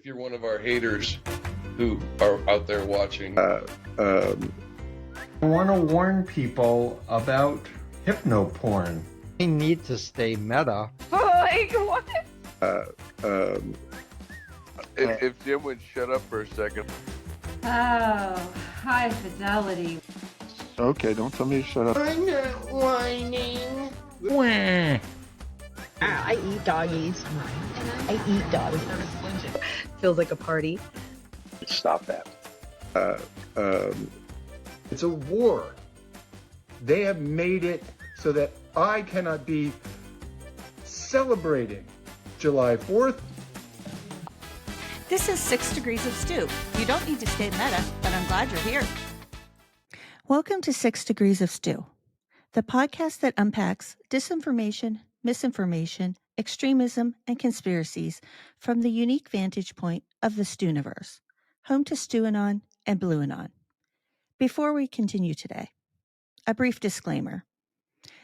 if you're one of our haters who are out there watching. I want to warn people about hypnoporn. I need to stay meta. Like, what? If Jim would shut up for a second. Oh, high fidelity. Okay, don't tell me to shut up. I'm not whining. I eat doggies. I eat doggies. Feels like a party. Stop that. It's a war. They have made it so that I cannot be celebrating July 4th. This is 6 Degrees of Stew. You don't need to stay meta, but I'm glad you're here. Welcome to 6 Degrees of Stew, the podcast that unpacks disinformation, misinformation, extremism, and conspiracies from the unique vantage point of the Stewniverse, home to Stewanon and Blueanon. Before we continue today, a brief disclaimer.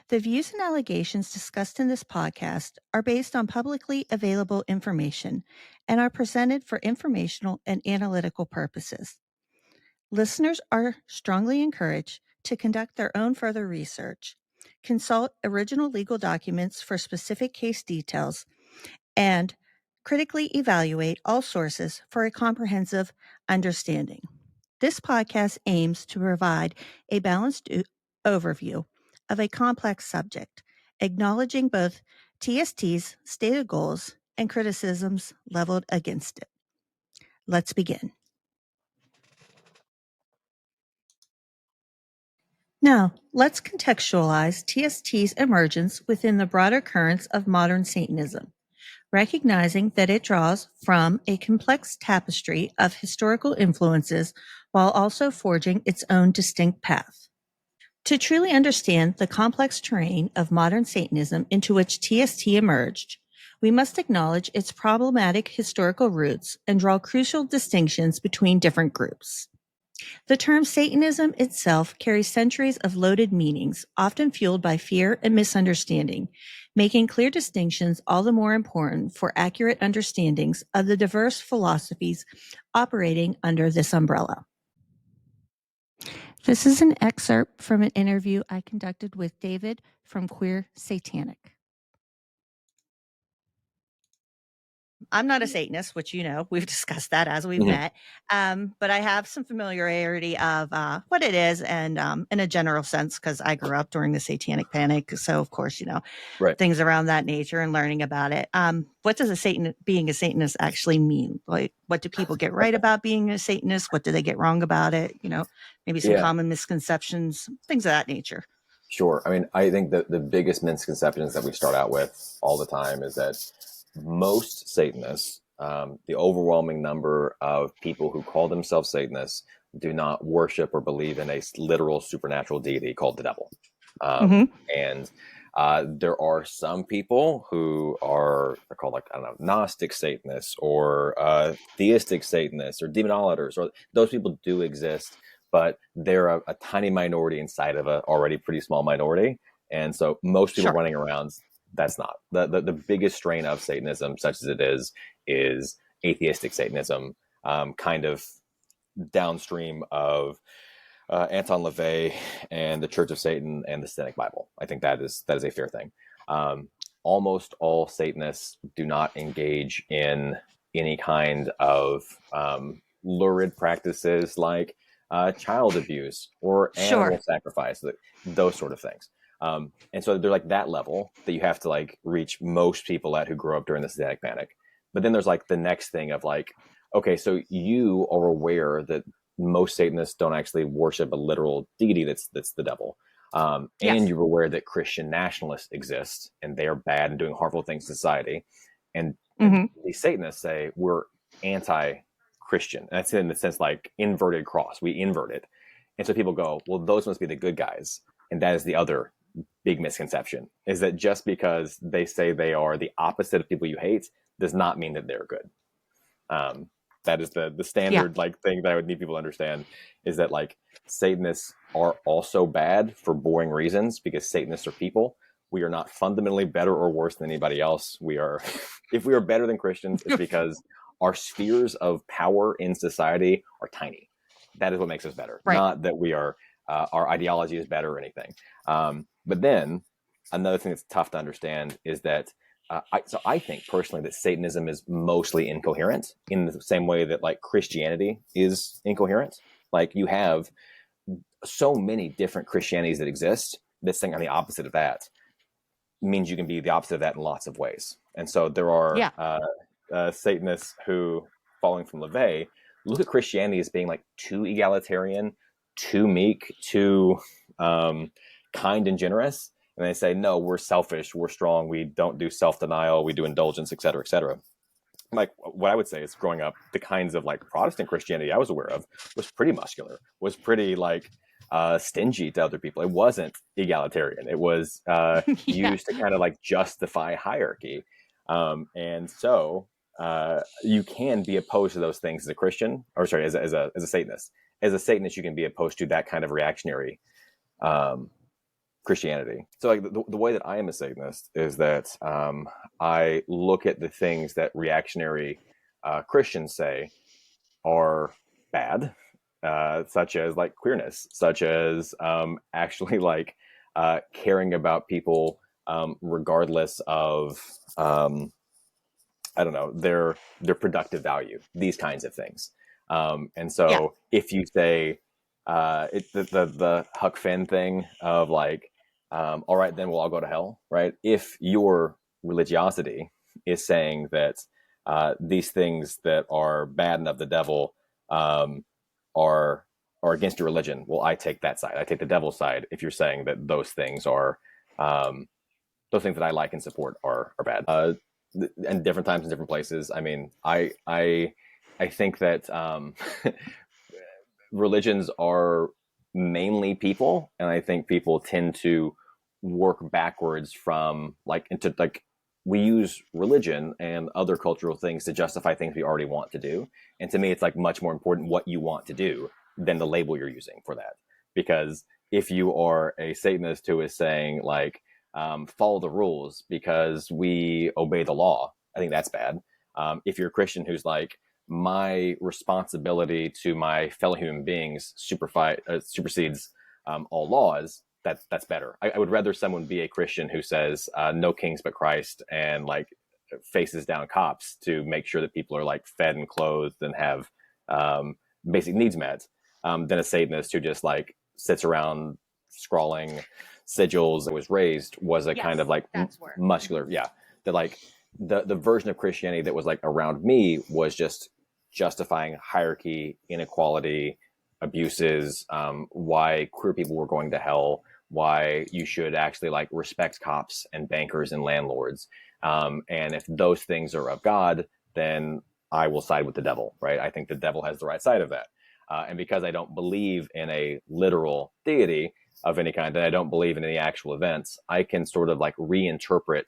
The views and allegations discussed in this podcast are based on publicly available information and are presented for informational and analytical purposes. Listeners are strongly encouraged to conduct their own further research, consult original legal documents for specific case details, and critically evaluate all sources for a comprehensive understanding. This podcast aims to provide a balanced overview of a complex subject, acknowledging both TST's stated goals and criticisms leveled against it. Let's begin. Now, let's contextualize TST's emergence within the broader currents of modern Satanism, recognizing that it draws from a complex tapestry of historical influences while also forging its own distinct path. To truly understand the complex terrain of modern Satanism into which TST emerged, we must acknowledge its problematic historical roots and draw crucial distinctions between different groups. The term Satanism itself carries centuries of loaded meanings, often fueled by fear and misunderstanding, making clear distinctions all the more important for accurate understandings of the diverse philosophies operating under this umbrella. This is an excerpt from an interview I conducted with David from Queer Satanic. I'm not a Satanist, which you know, we've discussed that as we've met, but I have some familiarity of what it is and in a general sense, because I grew up during the Satanic Panic. So, of course, you know, things around that nature and learning about it. What does being a Satanist actually mean? Like, what do people get right about being a Satanist? What do they get wrong about it? You know, maybe some common misconceptions, things of that nature. Sure. I mean, I think that the biggest misconceptions that we start out with all the time is that most Satanists, the overwhelming number of people who call themselves Satanists, do not worship or believe in a literal supernatural deity called the devil. And there are some people who they're called, like, I don't know, Gnostic Satanists or theistic Satanists or demonolators, or those people do exist, but they're a tiny minority inside of a already pretty small minority. And so most people running around, that's not the biggest strain of Satanism, such as it is atheistic Satanism, kind of downstream of Anton LaVey and the Church of Satan and the Satanic Bible. I think that is a fair thing. Almost all Satanists do not engage in any kind of lurid practices like child abuse or animal sacrifice, those sort of things. And so they're like that level that you have to like reach most people at who grew up during the Satanic Panic. But then there's like the next thing of like, okay, so you are aware that most Satanists don't actually worship a literal deity that's the devil. And you're aware that Christian nationalists exist and they are bad and doing harmful things to society. And these Satanists say we're anti-Christian. And that's in the sense like inverted cross. We invert it. And so people go, well, those must be the good guys. And that is the other big misconception, is that just because they say they are the opposite of people you hate does not mean that they're good. That is the standard like thing that I would need people to understand, is that like Satanists are also bad for boring reasons, because Satanists are people. We are not fundamentally better or worse than anybody else. We are, if we are better than Christians, it's because our spheres of power in society are tiny. That is what makes us better. Right. Not that we are, our ideology is better or anything. But then another thing that's tough to understand is that I think personally that Satanism is mostly incoherent in the same way that like Christianity is incoherent. Like you have so many different Christianities that exist. This thing on the opposite of that means you can be the opposite of that in lots of ways. And so there are Satanists who, following from LaVey, look at Christianity as being like too egalitarian, too meek, too kind and generous. And they say, no, we're selfish, we're strong, we don't do self-denial, we do indulgence, et cetera, et cetera. Like what I would say is growing up, the kinds of like Protestant Christianity I was aware of was pretty muscular, was pretty like stingy to other people. It wasn't egalitarian. It was used to kind of like justify hierarchy. And so you can be opposed to those things as a Christian, or sorry, as a Satanist. As a Satanist, you can be opposed to that kind of reactionary Christianity. So like the way that I am a Satanist is that I look at the things that reactionary Christians say are bad, such as like queerness, such as actually like caring about people regardless of I don't know, their productive value, these kinds of things. And so if you say the Huck Finn thing of like, all right, then we'll all go to hell, right? If your religiosity is saying that these things that are bad and of the devil are against your religion, well, I take that side. I take the devil's side. If you're saying that those things are those things that I like and support are bad, and different times in different places. I mean, I think that religions are mainly people, and I think people tend to work backwards from like into like we use religion and other cultural things to justify things we already want to do. And to me, it's like much more important what you want to do than the label you're using for that. Because if you are a Satanist who is saying like follow the rules because we obey the law, I think that's bad. If you're a Christian who's like, my responsibility to my fellow human beings supersedes all laws, that's better. I would rather someone be a Christian who says no kings but Christ and like faces down cops to make sure that people are like fed and clothed and have basic needs met than a Satanist who just like sits around scrawling sigils. That was raised was a kind of like muscular, that like the version of Christianity that was like around me was just justifying hierarchy, inequality, abuses, why queer people were going to hell, why you should actually like respect cops and bankers and landlords. And if those things are of God, then I will side with the devil, right? I think the devil has the right side of that. And because I don't believe in a literal deity of any kind, and I don't believe in any actual events, I can sort of like reinterpret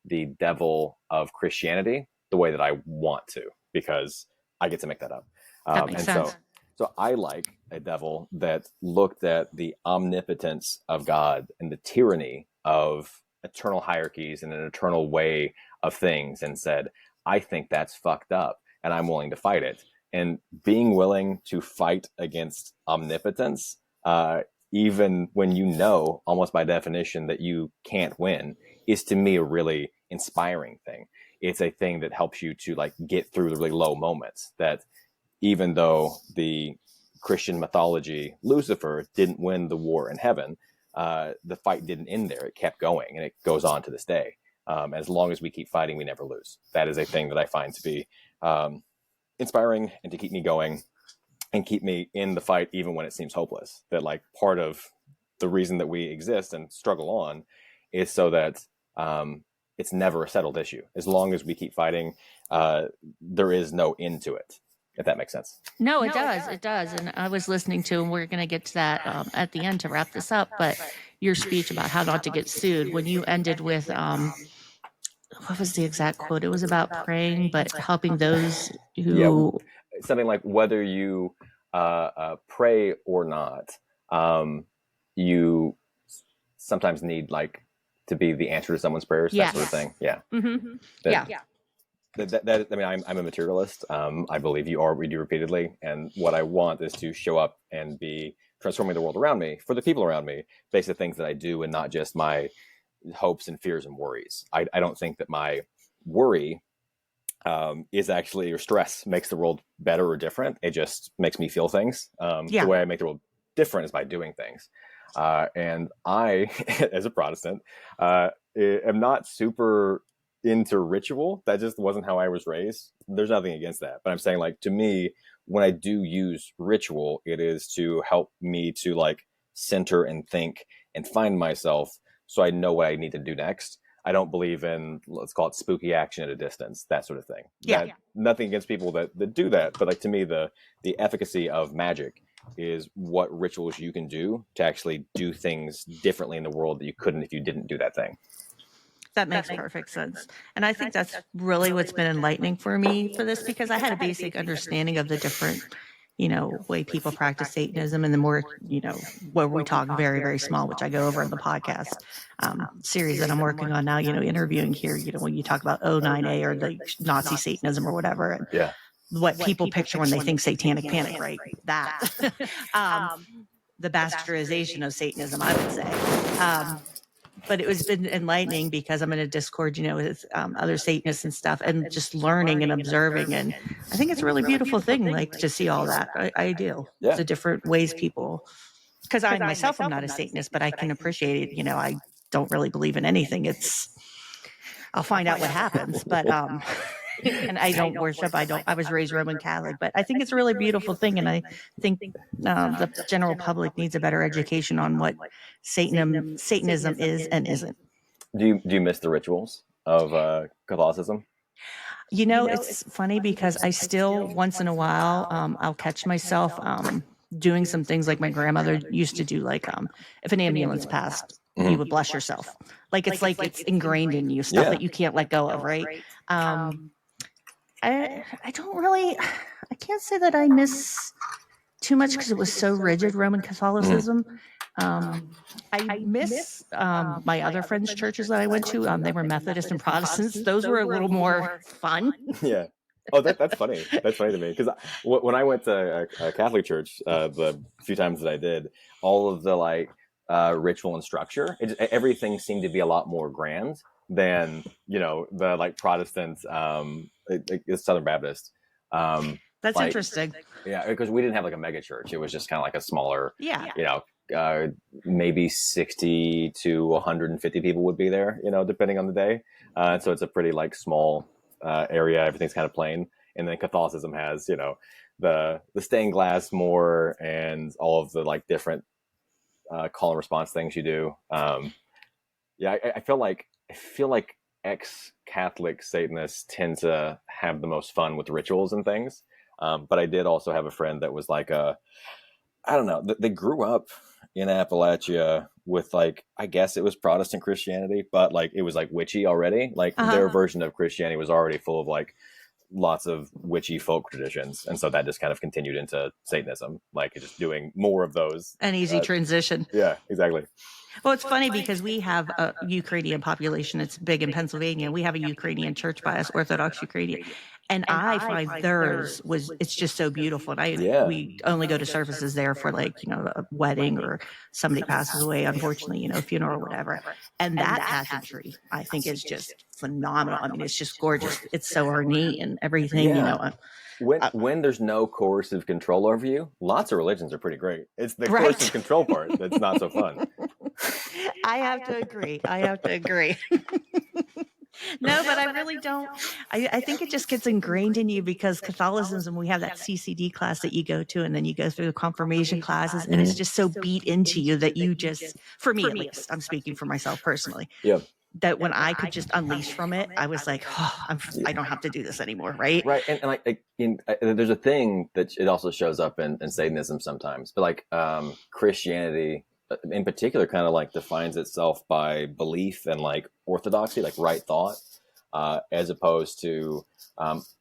the devil of Christianity the way that I want to, because I get to make that up. That makes sense. So I like a devil that looked at the omnipotence of God and the tyranny of eternal hierarchies and an eternal way of things and said, I think that's fucked up and I'm willing to fight it. And being willing to fight against omnipotence, even when you know almost by definition that you can't win, is to me a really inspiring thing. It's a thing that helps you to like get through the really low moments, that even though the Christian mythology, Lucifer, didn't win the war in heaven, the fight didn't end there. It kept going, and it goes on to this day. As long as we keep fighting, we never lose. That is a thing that I find to be inspiring and to keep me going and keep me in the fight even when it seems hopeless. That like part of the reason that we exist and struggle on is so that it's never a settled issue. As long as we keep fighting, there is no end to it, if that makes sense. No, it does. It does. And I was listening to, and we're going to get to that at the end to wrap this up, but your speech about how not to get sued, when you ended with, what was the exact quote? It was about praying, but helping those who... Yeah, something like whether you pray or not, you sometimes need like to be the answer to someone's prayers, that sort of thing. Yeah. Mm-hmm. Yeah. I mean, I'm a materialist. I believe you are what we do repeatedly. And what I want is to show up and be transforming the world around me for the people around me, based on things that I do and not just my hopes and fears and worries. I don't think that my worry is actually, or stress makes the world better or different. It just makes me feel things. The way I make the world different is by doing things. And I, as a Protestant, am not super into ritual. That just wasn't how I was raised. There's nothing against that, but I'm saying, like, to me, when I do use ritual, it is to help me to like center and think and find myself, so I know what I need to do next. I don't believe in, let's call it spooky action at a distance, that sort of thing. Nothing against people that do that, but like, to me, the efficacy of magic is what rituals you can do to actually do things differently in the world that you couldn't if you didn't do that thing. That makes perfect sense. And I think that's really what's been enlightening for me for this, because I had a basic understanding of the different, way people practice Satanism, and the more, where we talk very, very small, which I go over in the podcast series that I'm working on now, interviewing here, when you talk about O9A or the Nazi Satanism or whatever, and what people picture when they think satanic panic, right? That, the bastardization of Satanism, I would say. But it was been enlightening because I'm in a Discord, with other Satanists and stuff, and just learning and observing. And I think it's a really beautiful thing, like, to see all that. I do. The different ways people, because I myself am not a Satanist, but I can appreciate it. I don't really believe in anything. I'll find out what happens, but and I don't worship. I was raised Roman Catholic, but I think it's a really beautiful thing. And I think the general public needs a better education on what Satanism is and isn't. Do you miss the rituals of Catholicism? It's funny because I still, once in a while, I'll catch myself doing some things like my grandmother used to do, like if an ambulance passed, you would bless yourself. It's ingrained in you, stuff that you can't let go of, right? I don't really, I can't say that I miss too much because it was so rigid, Roman Catholicism. I miss my other friends' churches that I went to. They were Methodist and Protestants. Those were a little more fun. Yeah. Oh, that's funny. That's funny to me, because when I went to a Catholic church, the few times that I did, all of the ritual and structure, everything seemed to be a lot more grand than the Protestant, it's Southern Baptist. That's interesting. Yeah, because we didn't have a mega church. It was just kind of a smaller. Maybe 60 to 150 people would be there, depending on the day. So it's a pretty small area. Everything's kind of plain. And then Catholicism has, the stained glass more, and all of the different call and response things you do. I feel like ex-Catholic Satanists tend to have the most fun with rituals and things. But I did also have a friend that was I don't know, they grew up in Appalachia with I guess it was Protestant Christianity, but it was witchy already. Their version of Christianity was already full of lots of witchy folk traditions. And so that just kind of continued into Satanism, just doing more of those. An easy transition. Yeah, exactly. Well, it's funny because we have a Ukrainian population. It's big in Pennsylvania. We have a Ukrainian church bias, Orthodox Ukrainian. And I find theirs it's just so beautiful. And we only go to services there for a wedding or somebody passes away, unfortunately, funeral or whatever. And that pageantry, I think, is just phenomenal. I mean, it's just gorgeous. It's so ornate and everything, When there's no coercive control over you, lots of religions are pretty great. It's the coercive control part that's not so fun. I have to agree. No, but I really don't. I think it just gets ingrained in you because Catholicism, we have that CCD class that you go to, and then you go through the confirmation classes, and it's just so beat into you that you just, for me at least, I'm speaking for myself personally. Yeah. That when I could just unleash from it, I was like, I don't have to do this anymore, right? Right, and there's a thing that it also shows up in Satanism sometimes, but Christianity in particular kind of defines itself by belief and orthodoxy, right thought. as opposed to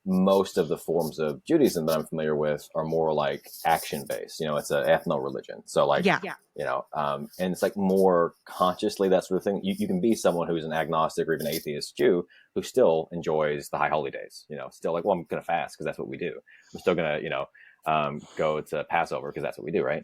most of the forms of Judaism that I'm familiar with are more like action based. It's an ethno religion. So like, and it's like more consciously that sort of thing. You can be someone who's an agnostic or even atheist Jew who still enjoys the high holy days, still like, well, I'm going to fast because that's what we do. I'm still going to, go to Passover because that's what we do. Right.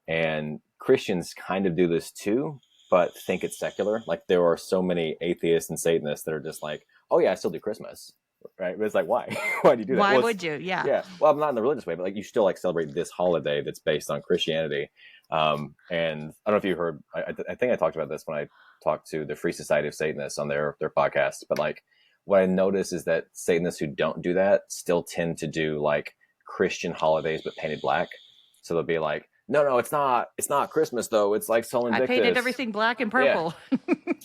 And Christians kind of do this too, but think it's secular. Like there are so many atheists and Satanists that are just like, oh yeah, I still do Christmas. Right. But it's like, why? Why do you do that? Why would you? Yeah. Yeah. Well, I'm not in the religious way, but like you still like celebrate this holiday that's based on Christianity. And I don't know if you heard, I think I talked about this when I talked to the Free Society of Satanists on their podcast, but like what I notice is that Satanists who don't do that still tend to do like Christian holidays, but painted black. So they'll be like, no, it's not Christmas though. It's like Sol Invictus. I painted everything black and purple.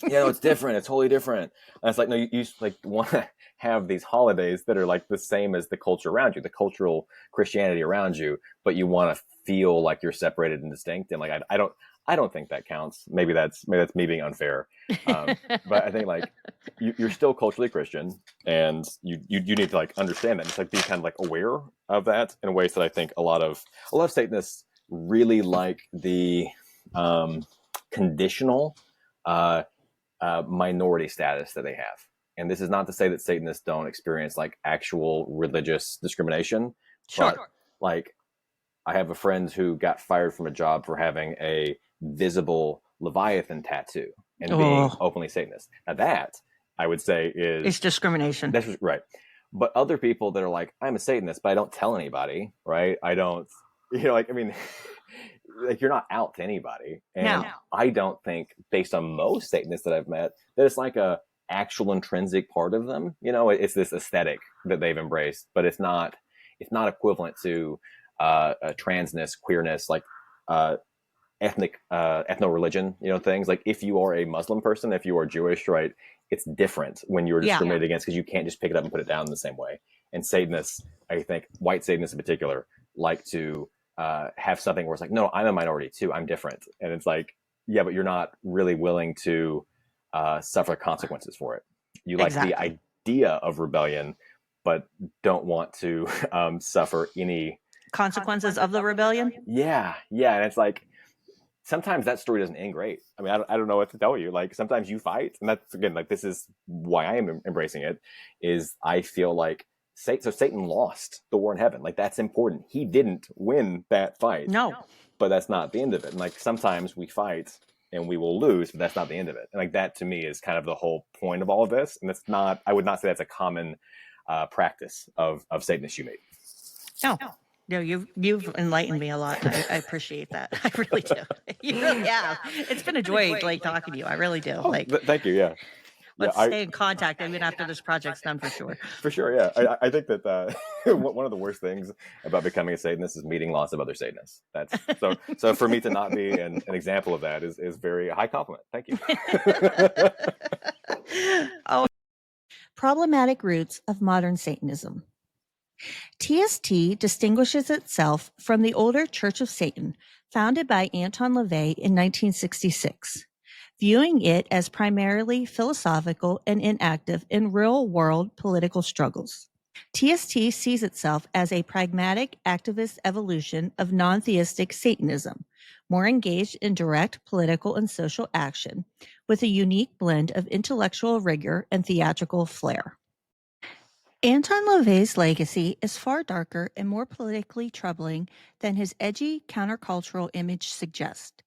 Yeah. It's different. It's totally different. And it's like, no, you like want to have these holidays that are like the same as the culture around you, the cultural Christianity around you, but you want to feel like you're separated and distinct. And like, I don't think that counts. Maybe that's me being unfair. But I think like you're still culturally Christian, and you need to like understand that. Just like be kind of like aware of that in ways that I think a lot of Satanists really like the conditional minority status that they have. And this is not to say that Satanists don't experience like actual religious discrimination. Sure. But like I have a friend who got fired from a job for having a visible Leviathan tattoo and being openly Satanist. Now that I would say is discrimination. That's right. But other people that are like, I'm a Satanist, but I don't tell anybody, right? I don't, like, I mean, like you're not out to anybody. And No. I don't think, based on most Satanists that I've met, that it's like a actual intrinsic part of them. It's this aesthetic that they've embraced, but it's not equivalent to transness, queerness, like ethnic, ethno-religion, things. Like if you are a Muslim person, if you are Jewish, right, it's different when you're discriminated against because you can't just pick it up and put it down in the same way. And Satanists, I think, white Satanists in particular, like to have something where it's like, no, I'm a minority too. I'm different. And it's like, yeah, but you're not really willing to suffer consequences for it. You like the idea of rebellion, but don't want to suffer any consequences of the rebellion. Yeah. And it's like, sometimes that story doesn't end great. I mean, I don't know what to tell you. Like sometimes you fight, and that's again, like this is why I am embracing it, is I feel like Satan lost the war in heaven. Like that's important. He didn't win that fight. No. But that's not the end of it. And like sometimes we fight and we will lose, but that's not the end of it. And like that to me is kind of the whole point of all of this. And it's not, I would not say that's a common practice of Satanists you meet. No, you've enlightened me a lot. I appreciate that. I really do. You really have. It's been a joy like talking to you. I really do. Thank you. Yeah. Let's stay in contact even after this project's done for sure. For sure, yeah. I think that one of the worst things about becoming a Satanist is meeting lots of other Satanists. That's so for me to not be an example of that is very high compliment. Thank you. Problematic roots of modern Satanism. TST distinguishes itself from the older Church of Satan, founded by Anton LaVey in 1966, viewing it as primarily philosophical and inactive in real-world political struggles. TST sees itself as a pragmatic activist evolution of non-theistic Satanism, more engaged in direct political and social action, with a unique blend of intellectual rigor and theatrical flair. Anton LaVey's legacy is far darker and more politically troubling than his edgy countercultural image suggests.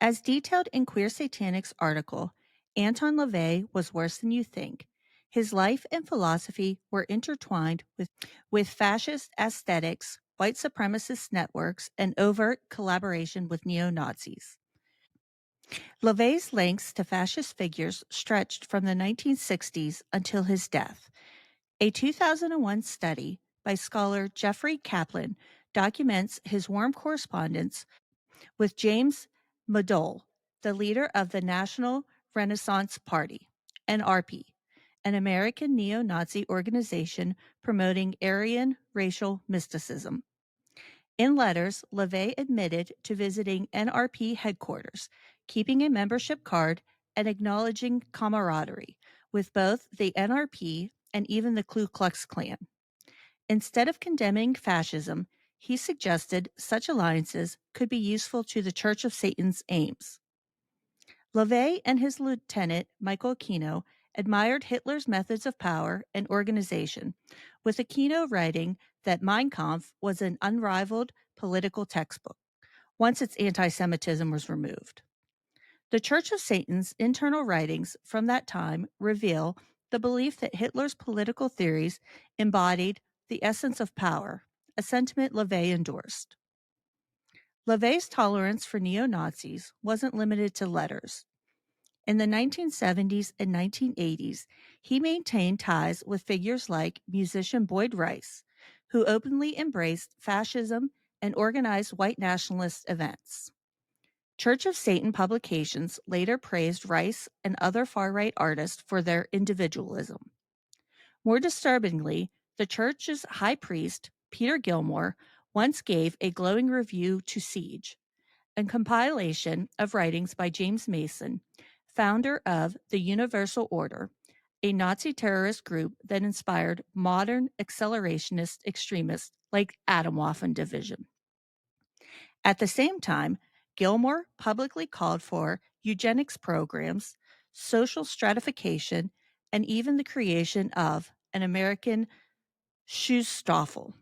As detailed in Queer Satanic's article, Anton LaVey was worse than you think. His life and philosophy were intertwined with fascist aesthetics, white supremacist networks, and overt collaboration with neo-Nazis. LaVey's links to fascist figures stretched from the 1960s until his death. A 2001 study by scholar Jeffrey Kaplan documents his warm correspondence with James Madole, the leader of the National Renaissance Party, NRP, an American neo-Nazi organization promoting Aryan racial mysticism. In letters, LaVey admitted to visiting NRP headquarters, keeping a membership card, and acknowledging camaraderie, with both the NRP and even the Ku Klux Klan. Instead of condemning fascism, he suggested such alliances could be useful to the Church of Satan's aims. LaVey and his lieutenant, Michael Aquino, admired Hitler's methods of power and organization, with Aquino writing that Mein Kampf was an unrivaled political textbook, once its anti-Semitism was removed. The Church of Satan's internal writings from that time reveal the belief that Hitler's political theories embodied the essence of power, a sentiment LaVey endorsed. LaVey's tolerance for neo-Nazis wasn't limited to letters. In the 1970s and 1980s, he maintained ties with figures like musician Boyd Rice, who openly embraced fascism and organized white nationalist events. Church of Satan publications later praised Rice and other far-right artists for their individualism. More disturbingly, the church's high priest, Peter Gilmore, once gave a glowing review to Siege, a compilation of writings by James Mason, founder of the Universal Order, a Nazi terrorist group that inspired modern accelerationist extremists like Atomwaffen Division. At the same time, Gilmore publicly called for eugenics programs, social stratification, and even the creation of an American Schutzstaffel,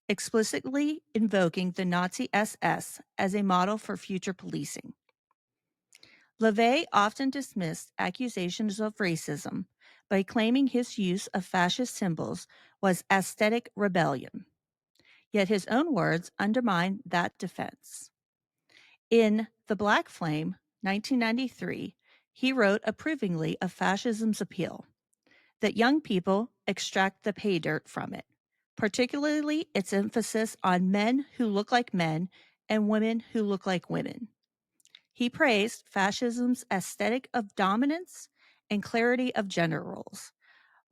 explicitly invoking the Nazi SS as a model for future policing. LaVey often dismissed accusations of racism by claiming his use of fascist symbols was aesthetic rebellion. Yet his own words undermine that defense. In The Black Flame, 1993, he wrote approvingly of fascism's appeal, that young people extract the pay dirt from it, particularly its emphasis on men who look like men and women who look like women. He praised fascism's aesthetic of dominance and clarity of gender roles,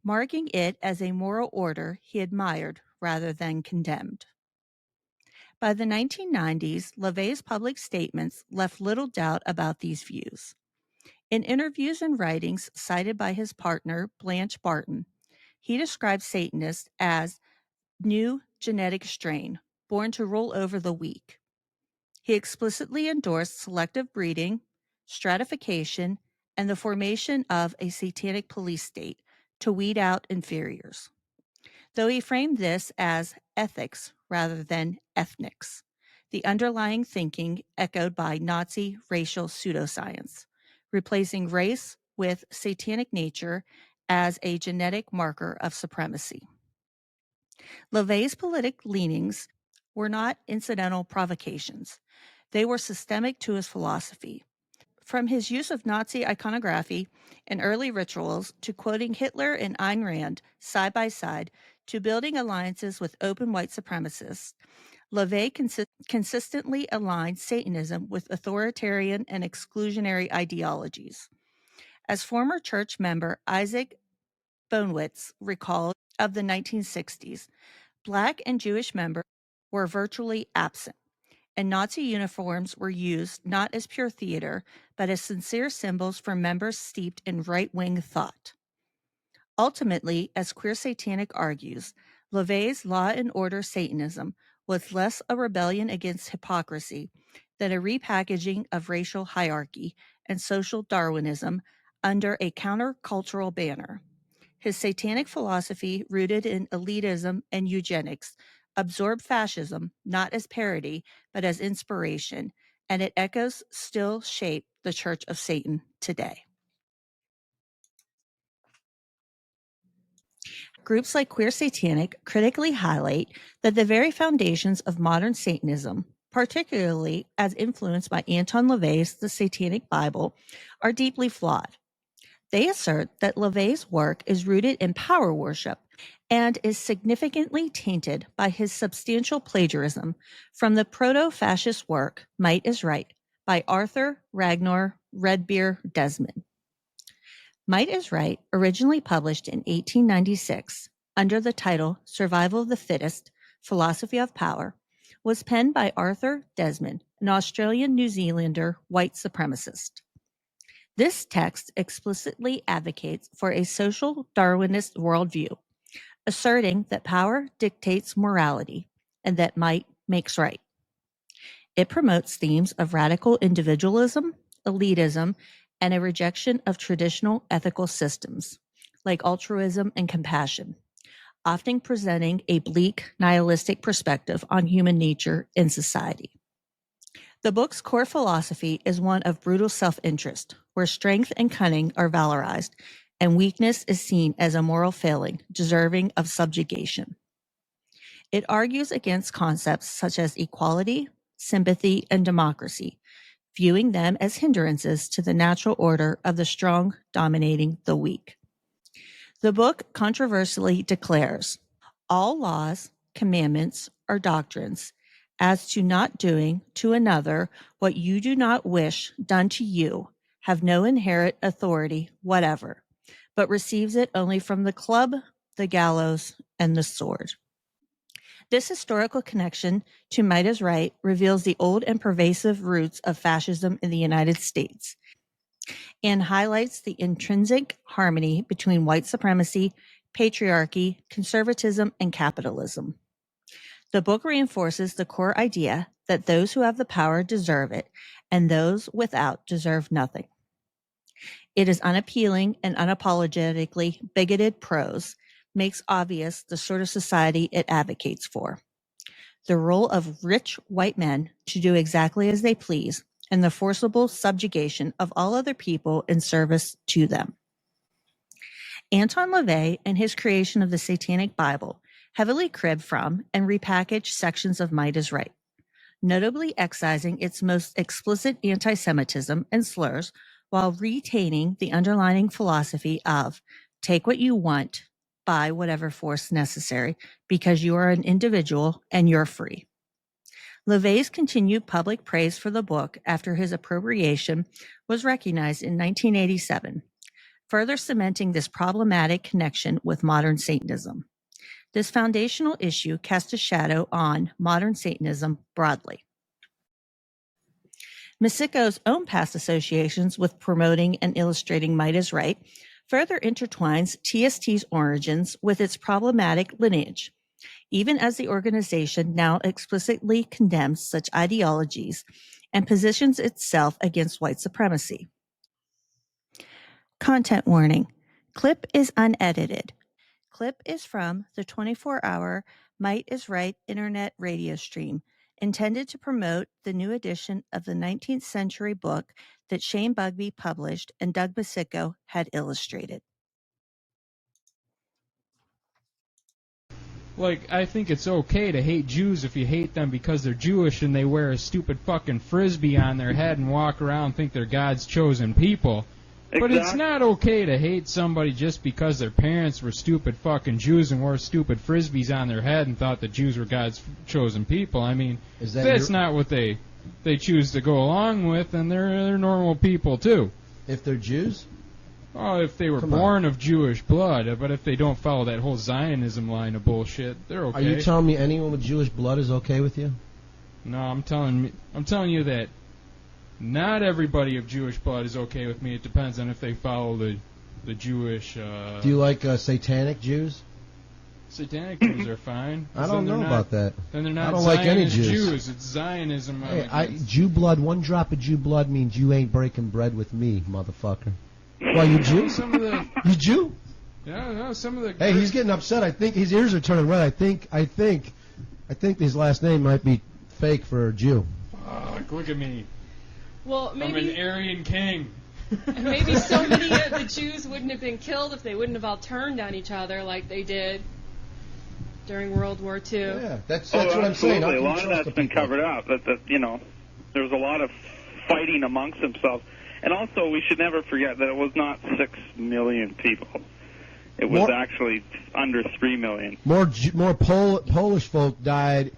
marking it as a moral order he admired rather than condemned. By the 1990s, LaVey's public statements left little doubt about these views. In interviews and writings cited by his partner, Blanche Barton, he described Satanists as new genetic strain, born to rule over the weak. He explicitly endorsed selective breeding, stratification, and the formation of a satanic police state to weed out inferiors. Though he framed this as ethics rather than ethnics, the underlying thinking echoed by Nazi racial pseudoscience, replacing race with satanic nature as a genetic marker of supremacy. LaVey's political leanings were not incidental provocations. They were systemic to his philosophy. From his use of Nazi iconography and early rituals to quoting Hitler and Ayn Rand side by side to building alliances with open white supremacists, LaVey consistently aligned Satanism with authoritarian and exclusionary ideologies. As former church member Isaac Bonewitz recalled of the 1960s, Black and Jewish members were virtually absent, and Nazi uniforms were used not as pure theater, but as sincere symbols for members steeped in right-wing thought. Ultimately, as Queer Satanic argues, LaVey's law and order Satanism was less a rebellion against hypocrisy than a repackaging of racial hierarchy and social Darwinism under a countercultural banner. His satanic philosophy, rooted in elitism and eugenics, absorbed fascism not as parody, but as inspiration, and its echoes still shape the Church of Satan today. Groups like Queer Satanic critically highlight that the very foundations of modern Satanism, particularly as influenced by Anton LaVey's The Satanic Bible, are deeply flawed. They assert that LaVey's work is rooted in power worship and is significantly tainted by his substantial plagiarism from the proto-fascist work Might is Right by Arthur Ragnar Redbeer Desmond. Might is Right, originally published in 1896 under the title Survival of the Fittest, Philosophy of Power, was penned by Arthur Desmond, an Australian New Zealander white supremacist. This text explicitly advocates for a social Darwinist worldview, asserting that power dictates morality and that might makes right. It promotes themes of radical individualism, elitism, and a rejection of traditional ethical systems, like altruism and compassion, often presenting a bleak, nihilistic perspective on human nature and society. The book's core philosophy is one of brutal self-interest, where strength and cunning are valorized, and weakness is seen as a moral failing deserving of subjugation. It argues against concepts such as equality, sympathy, and democracy, viewing them as hindrances to the natural order of the strong dominating the weak. The book controversially declares, all laws, commandments, or doctrines as to not doing to another what you do not wish done to you have no inherent authority whatever, but receives it only from the club, the gallows, and the sword. This historical connection to might is right reveals the old and pervasive roots of fascism in the United States and highlights the intrinsic harmony between white supremacy, patriarchy, conservatism, and capitalism. The book reinforces the core idea that those who have the power deserve it, and those without deserve nothing. It is unappealing and unapologetically bigoted prose, makes obvious the sort of society it advocates for. The role of rich white men to do exactly as they please, and the forcible subjugation of all other people in service to them. Anton LaVey and his creation of the Satanic Bible heavily cribbed from and repackaged sections of Might is Right, notably excising its most explicit anti-Semitism and slurs while retaining the underlying philosophy of take what you want, by whatever force necessary, because you are an individual and you're free. LaVey's continued public praise for the book after his appropriation was recognized in 1987, further cementing this problematic connection with modern Satanism. This foundational issue cast a shadow on modern Satanism broadly. Misiko's own past associations with promoting and illustrating Might is Right further intertwines TST's origins with its problematic lineage, even as the organization now explicitly condemns such ideologies and positions itself against white supremacy. Content warning. Clip is unedited. Clip is from the 24-hour Might is Right internet radio stream, intended to promote the new edition of the 19th century book that Shane Bugbee published and Doug Misiko had illustrated. Like, I think it's okay to hate Jews if you hate them because they're Jewish and they wear a stupid fucking frisbee on their head and walk around and think they're God's chosen people. But it's not okay to hate somebody just because their parents were stupid fucking Jews and wore stupid frisbees on their head and thought that Jews were God's chosen people. I mean, that's not what they choose to go along with, and they're normal people too. If they're Jews? Oh, if they were born of Jewish blood, but if they don't follow that whole Zionism line of bullshit, they're okay. Are you telling me anyone with Jewish blood is okay with you? No, I'm telling you that not everybody of Jewish blood is okay with me. It depends on if they follow the Jewish... Do you like Satanic Jews? Satanic Jews are fine. I don't know about that. Then they're not I don't like any Jews. It's Zionism. Hey, Jew blood, one drop of Jew blood means you ain't breaking bread with me, motherfucker. Why, you Jew? You Jew? Yeah, no, some of the... Hey, he's getting upset. I think his ears are turning red. I think his last name might be fake for a Jew. Fuck, look at me. Well, maybe... I'm an Aryan king. Maybe so many of the Jews wouldn't have been killed if they wouldn't have all turned on each other like they did during World War II. Yeah, that's what I'm saying. A lot of that's been covered up. That there was a lot of fighting amongst themselves. And also, we should never forget that it was not 6 million people. It was actually under 3 million. More Polish folk died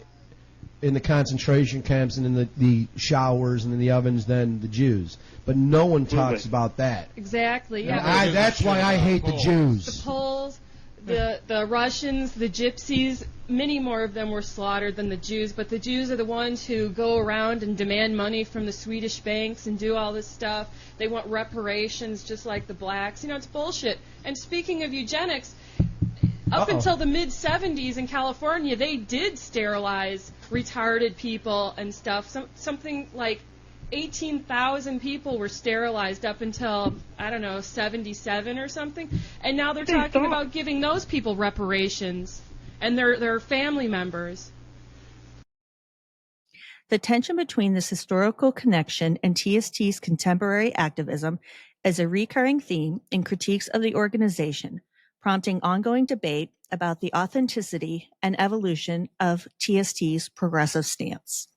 in the concentration camps and in the showers and in the ovens than the Jews. But no one talks about that. Exactly. Yeah. That's why I hate the Jews. The Poles, the Russians, the Gypsies, many more of them were slaughtered than the Jews, but the Jews are the ones who go around and demand money from the Swedish banks and do all this stuff. They want reparations just like the blacks. It's bullshit. And speaking of eugenics, up until the mid-'70s in California, they did sterilize retarded people and stuff. Something like 18,000 people were sterilized up until, 77 or something. And now they're talking about giving those people reparations and their family members. The tension between this historical connection and TST's contemporary activism is a recurring theme in critiques of the organization, prompting ongoing debate about the authenticity and evolution of TST's progressive stance.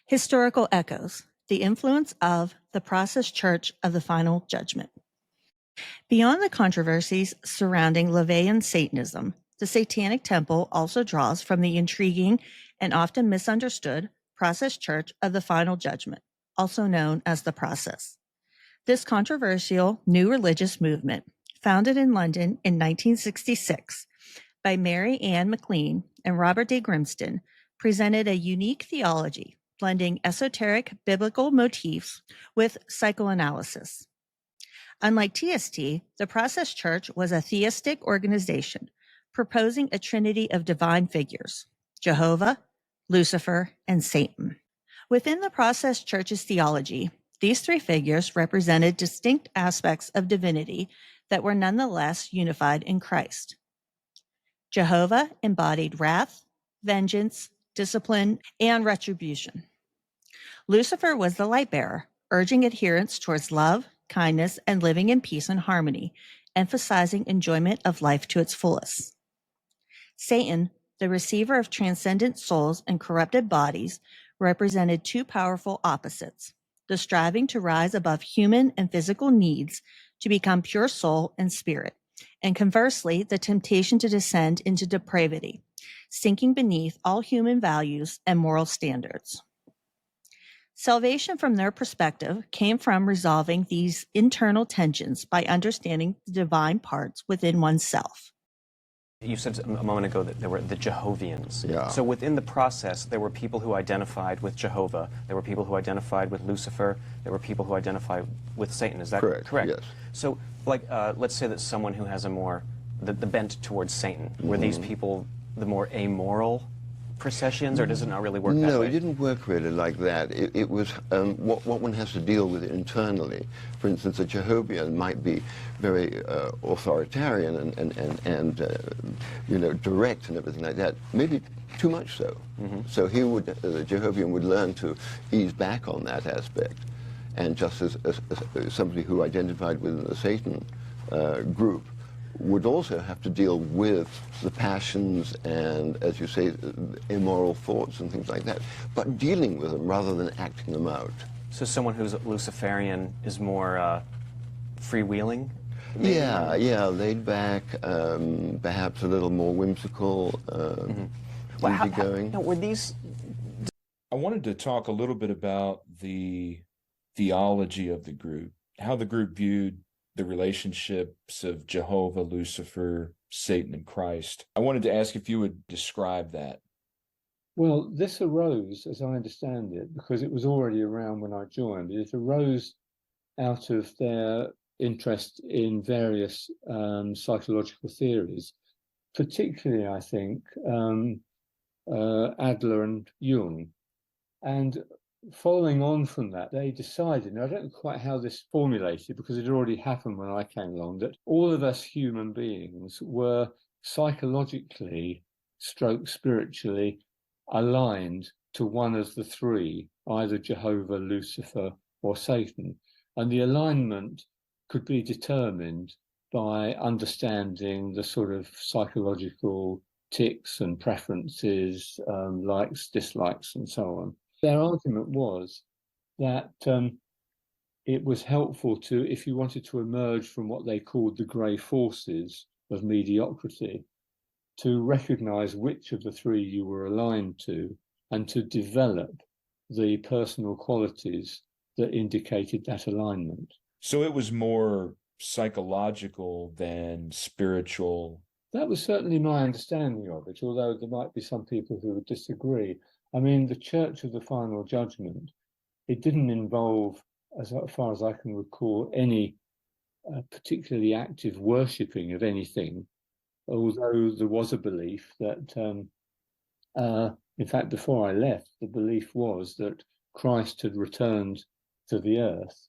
Historical echoes, the influence of the Process Church of the Final Judgment. Beyond the controversies surrounding LaVey Satanism, the Satanic Temple also draws from the intriguing and often misunderstood Process Church of the Final Judgment, also known as the Process. This controversial new religious movement, founded in London in 1966 by Mary Ann McLean and Robert de Grimston, presented a unique theology blending esoteric biblical motifs with psychoanalysis. Unlike TST, the Process Church was a theistic organization proposing a trinity of divine figures, Jehovah, Lucifer, and Satan. Within the Process Church's theology, these three figures represented distinct aspects of divinity that were nonetheless unified in Christ. Jehovah embodied wrath, vengeance, discipline, and retribution. Lucifer was the light bearer, urging adherence towards love, kindness, and living in peace and harmony, emphasizing enjoyment of life to its fullest. Satan, the receiver of transcendent souls and corrupted bodies, represented two powerful opposites, the striving to rise above human and physical needs to become pure soul and spirit, and conversely, the temptation to descend into depravity, sinking beneath all human values and moral standards. Salvation from their perspective came from resolving these internal tensions by understanding the divine parts within oneself. You said a moment ago that there were the Jehovians. Yeah. So within the process, there were people who identified with Jehovah, there were people who identified with Lucifer, there were people who identified with Satan. Is that correct? Yes. So, let's say that someone who has the bent towards Satan, were these people the more amoral processions, or does it not really work that way? No, it didn't work really like that. It was what one has to deal with internally. For instance, a Jehovian might be very authoritarian and direct and everything like that. Maybe too much so. So the Jehovian would learn to ease back on that aspect. And just as somebody who identified within the Satan group would also have to deal with the passions and, as you say, immoral thoughts and things like that, but dealing with them rather than acting them out. So someone who's Luciferian is more freewheeling? Yeah, laid back, perhaps a little more whimsical, easygoing. Were these... I wanted to talk a little bit about the theology of the group, how the group viewed the relationships of Jehovah, Lucifer, Satan, and Christ. I wanted to ask if you would describe that. Well, this arose, as I understand it, because it was already around when I joined. It arose out of their interest in various psychological theories, particularly, I think, Adler and Jung. And following on from that, they decided, and I don't know quite how this formulated because it already happened when I came along, that all of us human beings were psychologically, spiritually aligned to one of the three, either Jehovah, Lucifer, or Satan. And the alignment could be determined by understanding the sort of psychological tics and preferences, likes, dislikes, and so on. Their argument was that it was helpful to, if you wanted to emerge from what they called the grey forces of mediocrity, to recognize which of the three you were aligned to and to develop the personal qualities that indicated that alignment. So it was more psychological than spiritual. That was certainly my understanding of it, although there might be some people who would disagree. I mean, the Church of the Final Judgment, it didn't involve, as far as I can recall, any particularly active worshipping of anything, although there was a belief that, in fact, before I left, the belief was that Christ had returned to the earth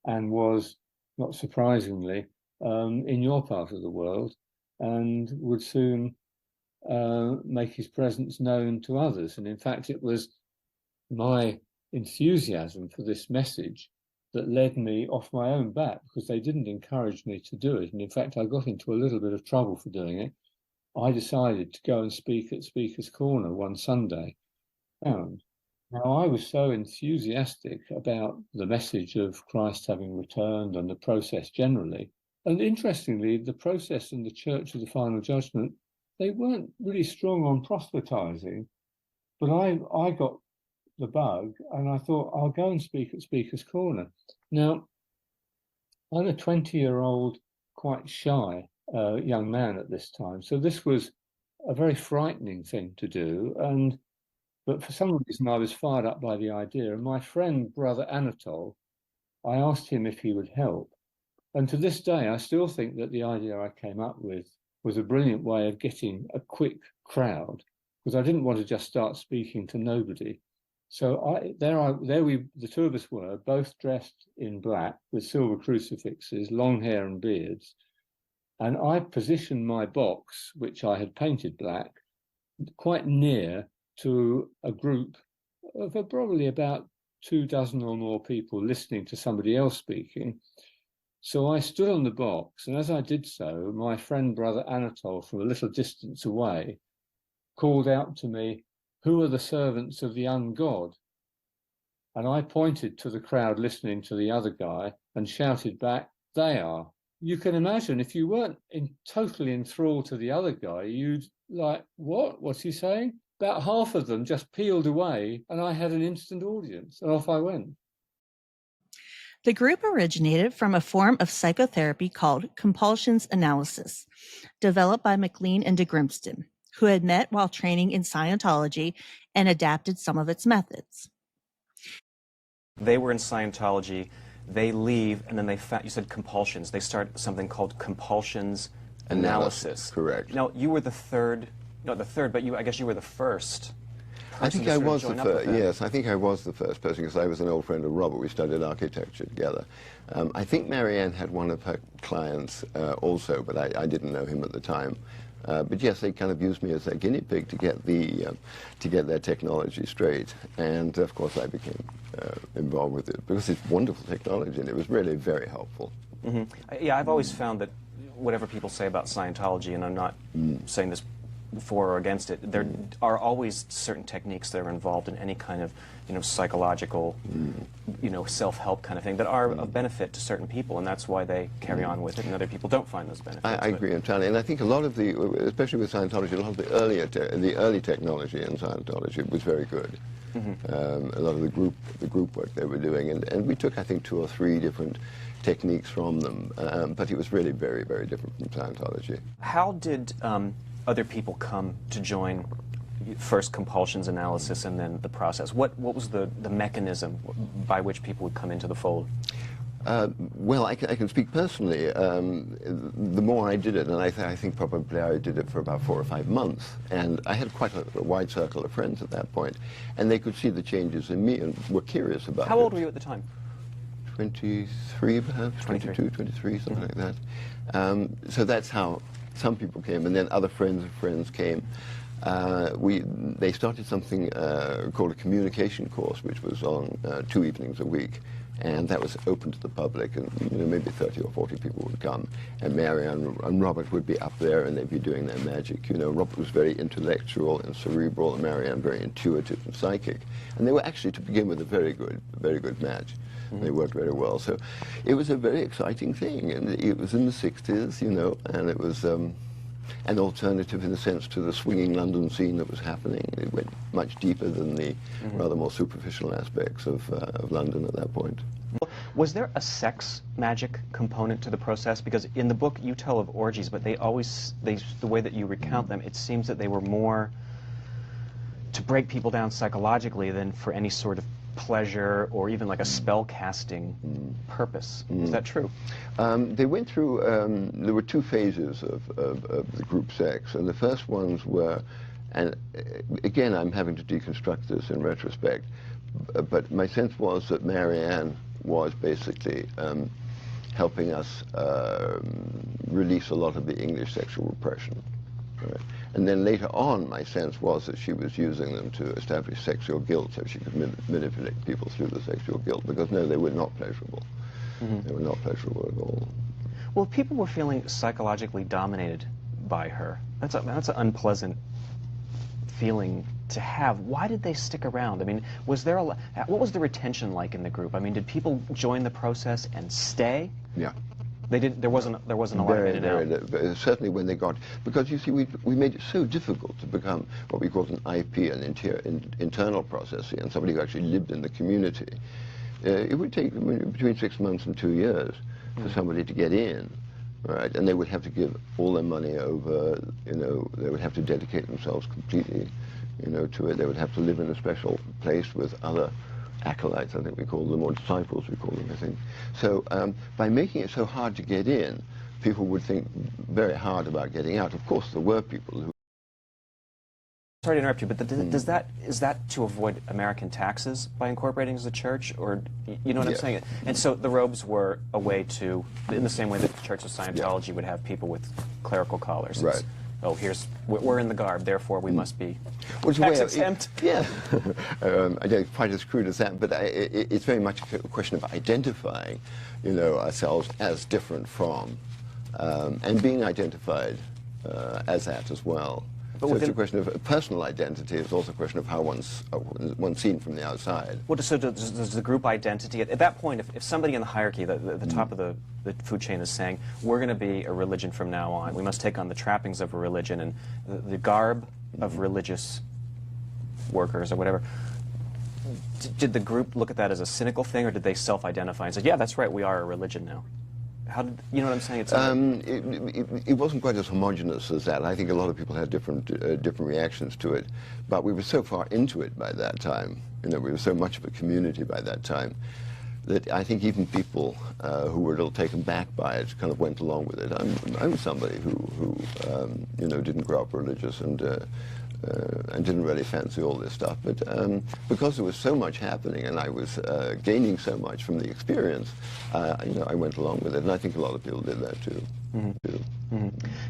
and was, not surprisingly, in your part of the world, and would soon make his presence known to others. And in fact, it was my enthusiasm for this message that led me off my own bat, because they didn't encourage me to do it. And in fact, I got into a little bit of trouble for doing it. I decided to go and speak at Speaker's Corner one Sunday. Now, I was so enthusiastic about the message of Christ having returned and the process generally. And interestingly, the process and the Church of the Final Judgment, they weren't really strong on proselytizing, but I got the bug and I thought, I'll go and speak at Speaker's Corner. Now, I'm a 20-year-old, quite shy young man at this time, so this was a very frightening thing to do. But for some reason, I was fired up by the idea. And my friend, Brother Anatol, I asked him if he would help. And to this day, I still think that the idea I came up with was a brilliant way of getting a quick crowd, because I didn't want to just start speaking to nobody. So the two of us were, both dressed in black with silver crucifixes, long hair and beards. And I positioned my box, which I had painted black, quite near to a group of probably about 24 or more people listening to somebody else speaking. So I stood on the box, and as I did so, my friend Brother Anatol, from a little distance away, called out to me, "Who are the servants of the ungod?" And I pointed to the crowd listening to the other guy and shouted back, "They are." You can imagine, if you weren't totally enthralled to the other guy, you'd like, what? What's he saying? About half of them just peeled away, and I had an instant audience, and off I went. The group originated from a form of psychotherapy called compulsions analysis, developed by McLean and de Grimston, who had met while training in Scientology and adapted some of its methods. They were in Scientology, they leave, and then you said compulsions. They start something called compulsions analysis. Correct. Now, you were the third, not the third, but I guess you were the first. I think I was the first. Yes, I think I was the first person, because I was an old friend of Robert. We studied architecture together. I think Marianne had one of her clients also, but I didn't know him at the time. But yes, they kind of used me as their guinea pig to get their technology straight. And of course, I became involved with it because it's wonderful technology, and it was really very helpful. Mm-hmm. Yeah, I've always found that whatever people say about Scientology, and I'm not saying this for or against it, there are always certain techniques that are involved in any kind of, psychological, self-help kind of thing that are of benefit to certain people, and that's why they carry on with it, and other people don't find those benefits. I agree entirely, and I think a lot of especially with Scientology, a lot of the early technology in Scientology was very good. A lot of the group work they were doing, and we took, I think, 2 or 3 different techniques from them, but it was really very, very different from Scientology. How did other people come to join first compulsions analysis and then the process? What was the mechanism by which people would come into the fold? Well, I can speak personally. The more I did it, and I think probably I did it for about 4 or 5 months, and I had quite a wide circle of friends at that point, and they could see the changes in me and were curious about it. How old were you at the time? 23, perhaps, 22, 23, something like that. So that's how some people came, and then other friends of friends came. They started something called a communication course, which was on 2 evenings a week, and that was open to the public, and maybe 30 or 40 people would come, and Marianne and Robert would be up there, and they'd be doing their magic. Robert was very intellectual and cerebral, and Marianne very intuitive and psychic, and they were actually, to begin with, a very good match. They worked very well, so it was a very exciting thing, and it was in the 60s, and it was an alternative in a sense to the swinging London scene that was happening. It went much deeper than the rather more superficial aspects of London at that point. Was there a sex magic component to the process? Because in the book you tell of orgies, but the way that you recount them, it seems that they were more to break people down psychologically than for any sort of pleasure or even like a spell casting purpose. Is that true? They went through, there were two phases of the group sex, and the first ones were, and again I'm having to deconstruct this in retrospect, but my sense was that Marianne was basically helping us release a lot of the English sexual repression. Right. And then later on, my sense was that she was using them to establish sexual guilt, so she could manipulate people through the sexual guilt, because no, they were not pleasurable. They were not pleasurable at all. Well, people were feeling psychologically dominated by her. That's an unpleasant feeling to have. Why did they stick around? I mean, was there what was the retention like in the group? I mean, did people join the process and stay? Yeah. They didn't. There wasn't a lot of in and out. Certainly when they got, because you see, we made it so difficult to become what we called an IP, an internal processing, and somebody who actually lived in the community. It would take between 6 months and 2 years for somebody to get in, right? And they would have to give all their money over. You know, they would have to dedicate themselves completely, you know, to it. They would have to live in a special place with other acolytes, I think we call them, or disciples we call them, I think. So by making it so hard to get in, people would think very hard about getting out. Of course, there were people who... Sorry to interrupt you, but is that to avoid American taxes by incorporating as a church, or you know what I'm saying? And so the robes were a way to, in the same way that the Church of Scientology would have people with clerical collars. Right. Oh, we're in the garb, therefore we must be tax exempt. Yeah. I don't quite as crude as that, but it's very much a question of identifying, you know, ourselves as different from, and being identified as that as well. But so it's a question of personal identity. It's also a question of how one's seen from the outside. Well, so does the group identity, at that point, if somebody in the hierarchy, the top of the food chain is saying, we're going to be a religion from now on, we must take on the trappings of a religion and the garb of religious workers or whatever, did the group look at that as a cynical thing, or did they self-identify and say, yeah, that's right, we are a religion now? How did, you know what I'm saying? It wasn't quite as homogenous as that. I think a lot of people had different reactions to it, but we were so far into it by that time. You know, we were so much of a community by that time that I think even people who were a little taken back by it kind of went along with it. I'm somebody who you know, didn't grow up religious and didn't really fancy all this stuff, but because there was so much happening and I was gaining so much from the experience, you know, I went along with it, and I think a lot of people did that too.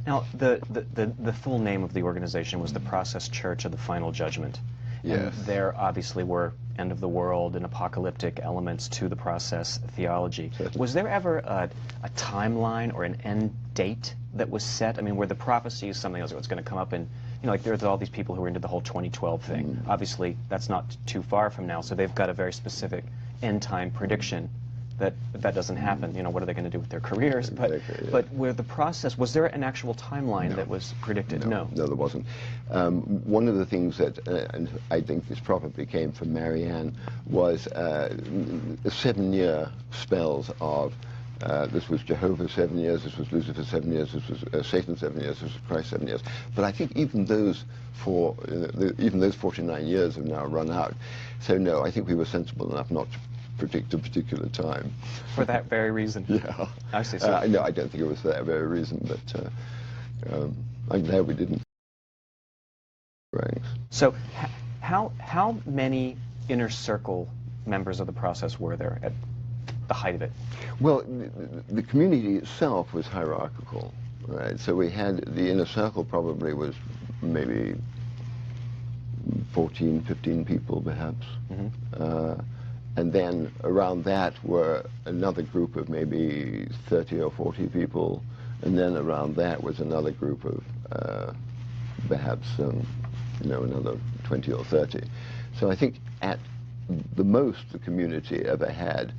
Now, the full name of the organization was the Process Church of the Final Judgment. Yes. And there obviously were end of the world and apocalyptic elements to the process theology. Certainly. Was there ever a timeline or an end date that was set? I mean, where the prophecy is something else that's going to come up in, you know, like there's all these people who are into the whole 2012 thing. Obviously, that's not too far from now, so they've got a very specific end time prediction that if that doesn't happen, you know, what are they going to do with their careers? But where the process, was there an actual timeline that was predicted? No, there wasn't. One of the things that, and I think this probably came from Marianne, was 7-year spells of this was Jehovah 7 years, this was Lucifer 7 years, this was Satan 7 years, this was Christ 7 years. But I think even those 49 years have now run out. So no, I think we were sensible enough not to predict a particular time. For that very reason? Yeah. I see. So no, I don't think it was for that very reason, but I'm glad we didn't. Ranks. So how many inner circle members of the process were there at the height of it? Well, the community itself was hierarchical, right? So we had the inner circle probably was maybe 14, 15 people perhaps. And then around that were another group of maybe 30 or 40 people. And then around that was another group of perhaps, you know, another 20 or 30. So I think at the most the community ever had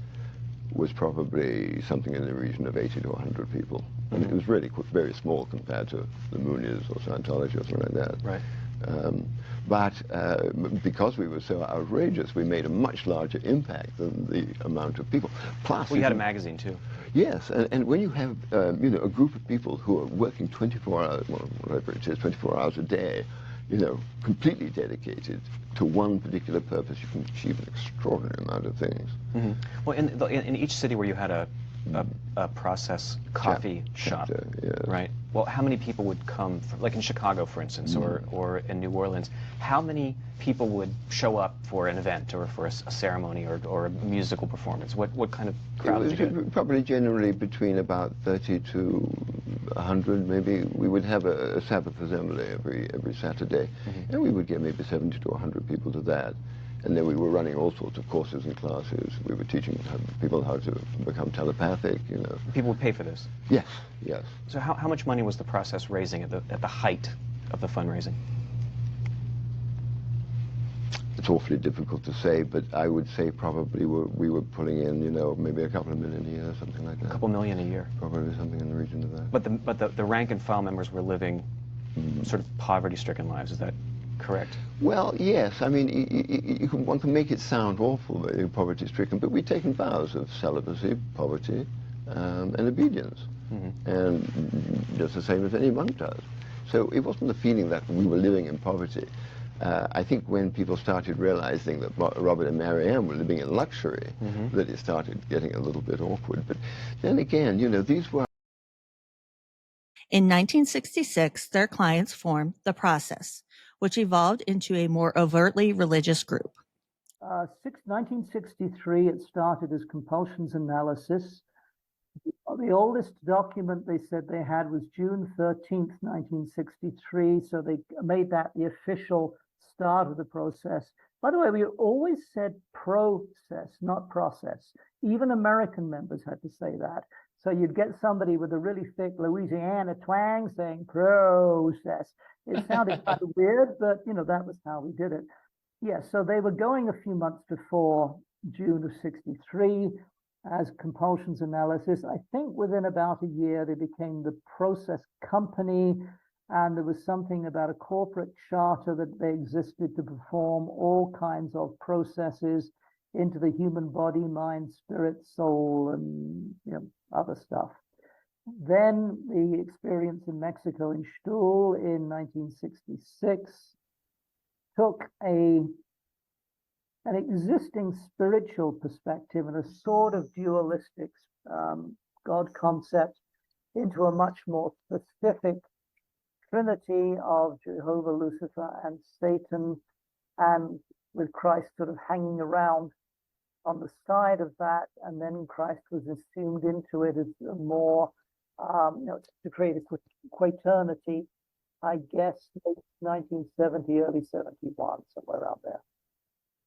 was probably something in the region of 80 to 100 people. I mean, it was really very small compared to the Moonies or Scientology or something like that. Right. But because we were so outrageous, we made a much larger impact than the amount of people. Plus, we had a magazine too. Yes, and when you have you know, a group of people who are working 24 hours, well, whatever it is, 24 hours a day, you know, completely dedicated to one particular purpose, you can achieve an extraordinary amount of things. Mm-hmm. Well, in each city where you had a process coffee shop, yes. right? Well, how many people would come, like in Chicago, for instance, or in New Orleans? How many people would show up for an event or for a ceremony or a musical performance? What kind of crowd did you get? Probably generally between about 30 to 100, maybe. We would have a Sabbath assembly every Saturday, and we would get maybe 70 to 100 people to that. And then we were running all sorts of courses and classes. We were teaching people how to become telepathic, you know. People would pay for this? Yes, yes. So how much money was the process raising at the height of the fundraising? It's awfully difficult to say, but I would say probably we were pulling in, you know, maybe a couple of million a year, something like that. A couple million a year? Probably something in the region of that. But the rank and file members were living sort of poverty-stricken lives, is that correct? Well, yes. I mean, one can make it sound awful, very poverty-stricken, but we'd taken vows of celibacy, poverty, and obedience, and just the same as any monk does. So it wasn't the feeling that we were living in poverty. I think when people started realizing that Robert and Mary Ann were living in luxury, that it started getting a little bit awkward. But then again, you know, these were... In 1966, their clients formed The Process, which evolved into a more overtly religious group. 1963, it started as Compulsions Analysis. The oldest document they said they had was June 13th, 1963, so they made that the official start of the process. By the way, we always said process, not process. Even American members had to say that. So you'd get somebody with a really thick Louisiana twang saying process. It sounded kind of weird, but you know, that was how we did it. Yeah, so they were going a few months before June of 63 as Compulsions Analysis. I think within about a year, they became the Process Company, and there was something about a corporate charter that they existed to perform all kinds of processes into the human body, mind, spirit, soul, and you know, other stuff. Then the experience in Mexico in Stuhl in 1966 took an existing spiritual perspective and a sort of dualistic God concept into a much more specific Trinity of Jehovah, Lucifer, and Satan, and with Christ sort of hanging around on the side of that, and then Christ was assumed into it as a more, you know, to create a quaternity, I guess, late 1970, early 71, somewhere around there.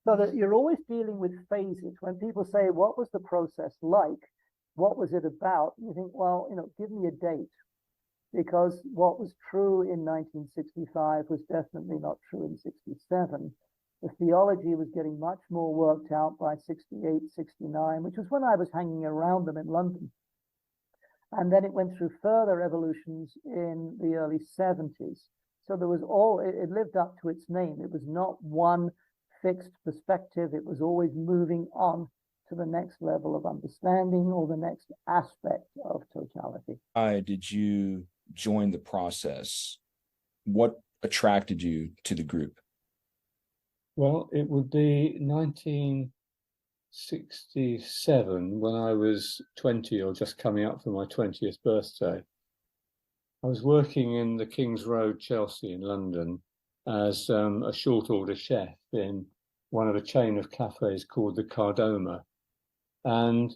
So that you're always dealing with phases. When people say, what was the process like? What was it about? You think, well, you know, give me a date. Because what was true in 1965 was definitely not true in 67. The theology was getting much more worked out by 68, 69, which was when I was hanging around them in London. And then it went through further evolutions in the early 70s. So there was it lived up to its name. It was not one fixed perspective. It was always moving on to the next level of understanding or the next aspect of totality. Why did you join the process? What attracted you to the group? Well, it would be 1967 when I was 20 or just coming up for my 20th birthday. I was working in the King's Road, Chelsea in London as a short order chef in one of a chain of cafes called the Cardoma. And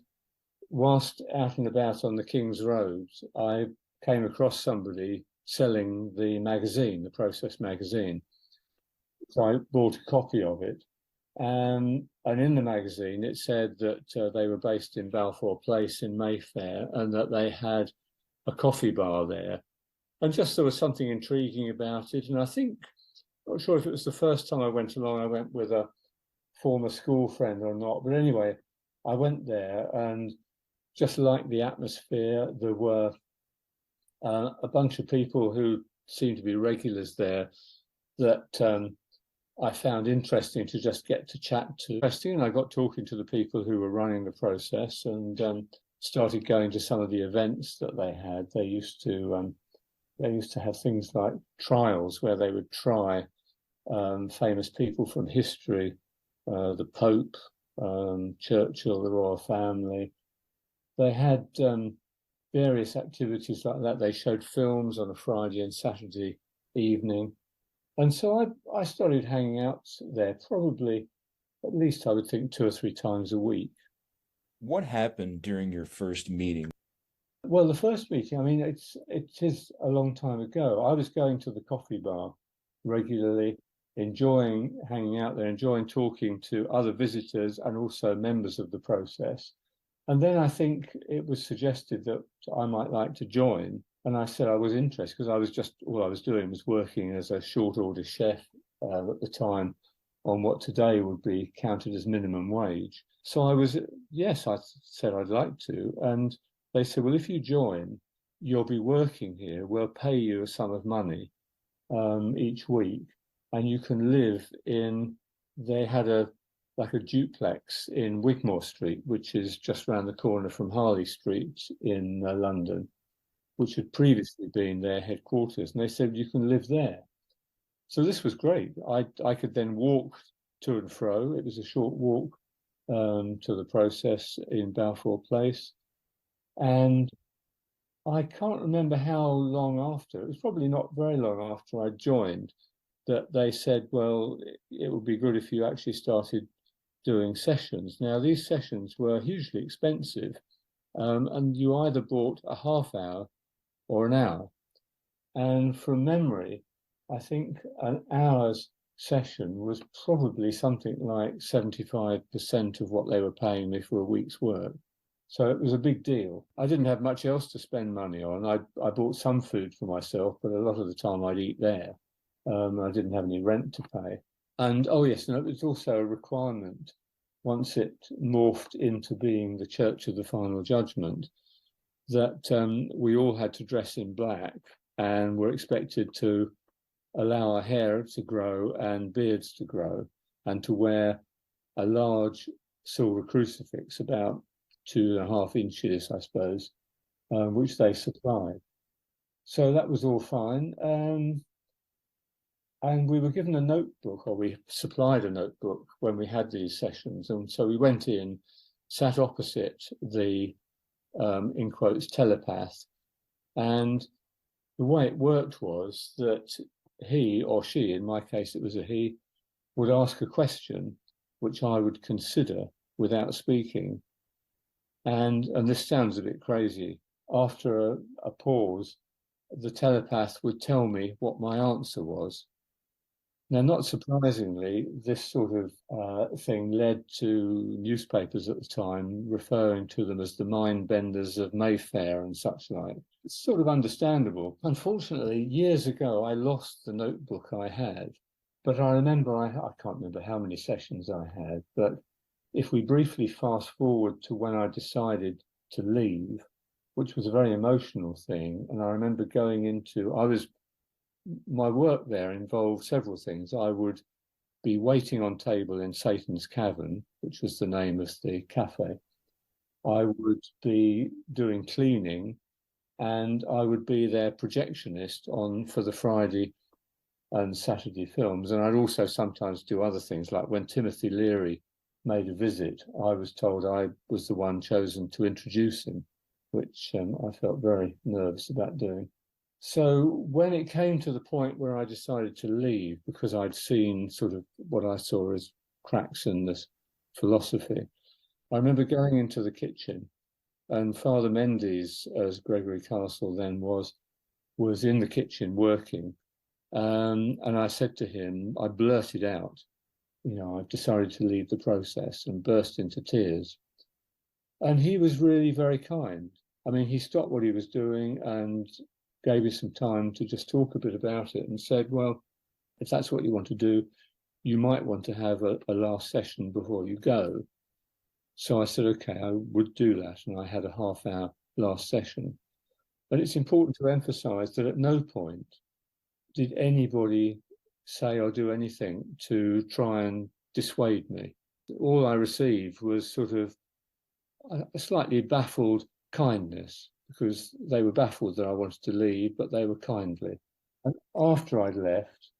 whilst out and about on the King's Road, I came across somebody selling the magazine, the Process magazine. So I bought a copy of it. And in the magazine, it said that they were based in Balfour Place in Mayfair and that they had a coffee bar there. And just there was something intriguing about it. And I think, not sure if it was the first time I went along, I went with a former school friend or not. But anyway, I went there and just liked the atmosphere. There were a bunch of people who seemed to be regulars there that I found interesting to just get to chat to. And I got talking to the people who were running the process and started going to some of the events that they had. They used to have things like trials where they would try famous people from history, the Pope, Churchill, the royal family. They had various activities like that. They showed films on a Friday and Saturday evening. And so I started hanging out there probably, at least I would think 2 or 3 times a week. What happened during your first meeting? Well, the first meeting, I mean, it is a long time ago. I was going to the coffee bar regularly, enjoying hanging out there, enjoying talking to other visitors and also members of the process. And then I think it was suggested that I might like to join. And I said I was interested because all I was doing was working as a short order chef at the time on what today would be counted as minimum wage. So I said I'd like to. And they said, well, if you join, you'll be working here. We'll pay you a sum of money each week. And you can live they had a duplex in Wigmore Street, which is just round the corner from Harley Street in London, which had previously been their headquarters. And they said, you can live there. So this was great. I could then walk to and fro. It was a short walk to the process in Balfour Place. And I can't remember how long after, it was probably not very long after I joined, that they said, well, it would be good if you actually started doing sessions. Now, these sessions were hugely expensive, and you either bought a half hour or an hour. And from memory, I think an hour's session was probably something like 75% of what they were paying me for a week's work. So it was a big deal. I didn't have much else to spend money on. I bought some food for myself, but a lot of the time I'd eat there. I didn't have any rent to pay. And it was also a requirement once it morphed into being the Church of the Final Judgment that we all had to dress in black and were expected to allow our hair to grow and beards to grow and to wear a large silver crucifix, about 2.5 inches, I suppose, which they supplied. So that was all fine. And we were given a notebook, or we supplied a notebook when we had these sessions. And so we went in, sat opposite the, in quotes, telepath. And the way it worked was that he or she, in my case it was a he, would ask a question which I would consider without speaking. And this sounds a bit crazy. After a pause, the telepath would tell me what my answer was. Now, not surprisingly, this sort of thing led to newspapers at the time referring to them as the mind benders of Mayfair and such like. It's sort of understandable. Unfortunately, years ago, I lost the notebook I had, but I remember, I can't remember how many sessions I had, but if we briefly fast forward to when I decided to leave, which was a very emotional thing, and I remember my work there involved several things. I would be waiting on table in Satan's Cavern, which was the name of the cafe. I would be doing cleaning, and I would be their projectionist for the Friday and Saturday films. And I'd also sometimes do other things, like when Timothy Leary made a visit, I was told I was the one chosen to introduce him, which I felt very nervous about doing. So when it came to the point where I decided to leave, because I'd seen sort of what I saw as cracks in this philosophy, I remember going into the kitchen, and Father Mendes, as Gregory Castle then was in the kitchen working. And I said to him, I blurted out, I've decided to leave the process, and burst into tears. And he was really very kind. I mean, he stopped what he was doing and gave me some time to just talk a bit about it and said, well, if that's what you want to do, you might want to have a last session before you go. So I said, okay, I would do that. And I had a half-hour last session. And it's important to emphasize that at no point did anybody say or do anything to try and dissuade me. All I received was sort of a slightly baffled kindness, because they were baffled that I wanted to leave, but they were kindly. And after I'd left,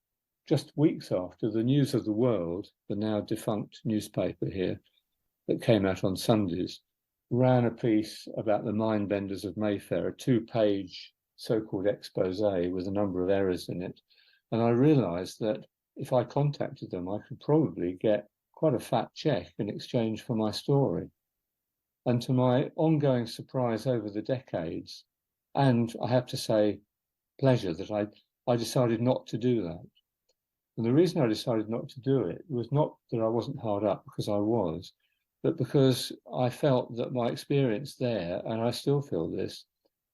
just weeks after, the News of the World, the now defunct newspaper here that came out on Sundays, ran a piece about the mind benders of Mayfair, a 2-page so-called expose with a number of errors in it. And I realized that if I contacted them, I could probably get quite a fat check in exchange for my story. And to my ongoing surprise over the decades, and I have to say, pleasure, that I decided not to do that. And the reason I decided not to do it was not that I wasn't hard up, because I was, but because I felt that my experience there, and I still feel this,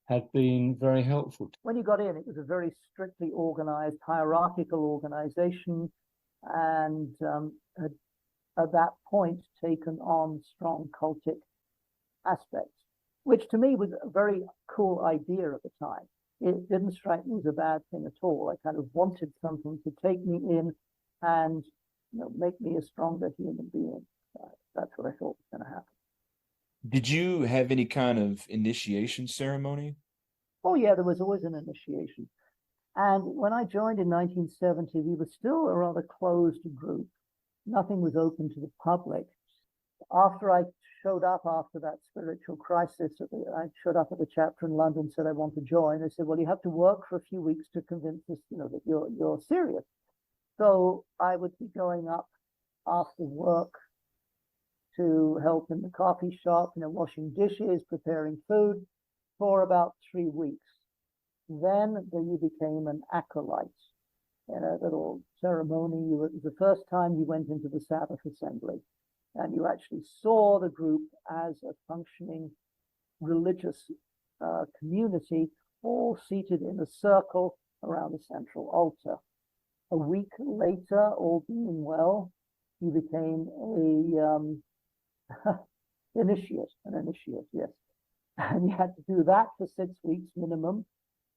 had been very helpful. When you got in, it was a very strictly organized, hierarchical organization, and had at that point taken on strong cultic aspects, which to me was a very cool idea at the time. It didn't strike me as a bad thing at all. I kind of wanted something to take me in and make me a stronger human being. That's what I thought was going to happen. Did you have any kind of initiation ceremony? Oh yeah, there was always an initiation. And when I joined in 1970, we were still a rather closed group. Nothing was open to the public. After I showed up after that spiritual crisis, I showed up at the chapter in London, said I want to join. They said, well, you have to work for a few weeks to convince us, that you're serious. So I would be going up after work to help in the coffee shop, washing dishes, preparing food for about 3 weeks. Then you became an acolyte in a little ceremony. It was the first time you went into the Sabbath assembly, and you actually saw the group as a functioning religious community, all seated in a circle around the central altar. A week later, all being well, you became an initiate, yes. And you had to do that for 6 weeks minimum.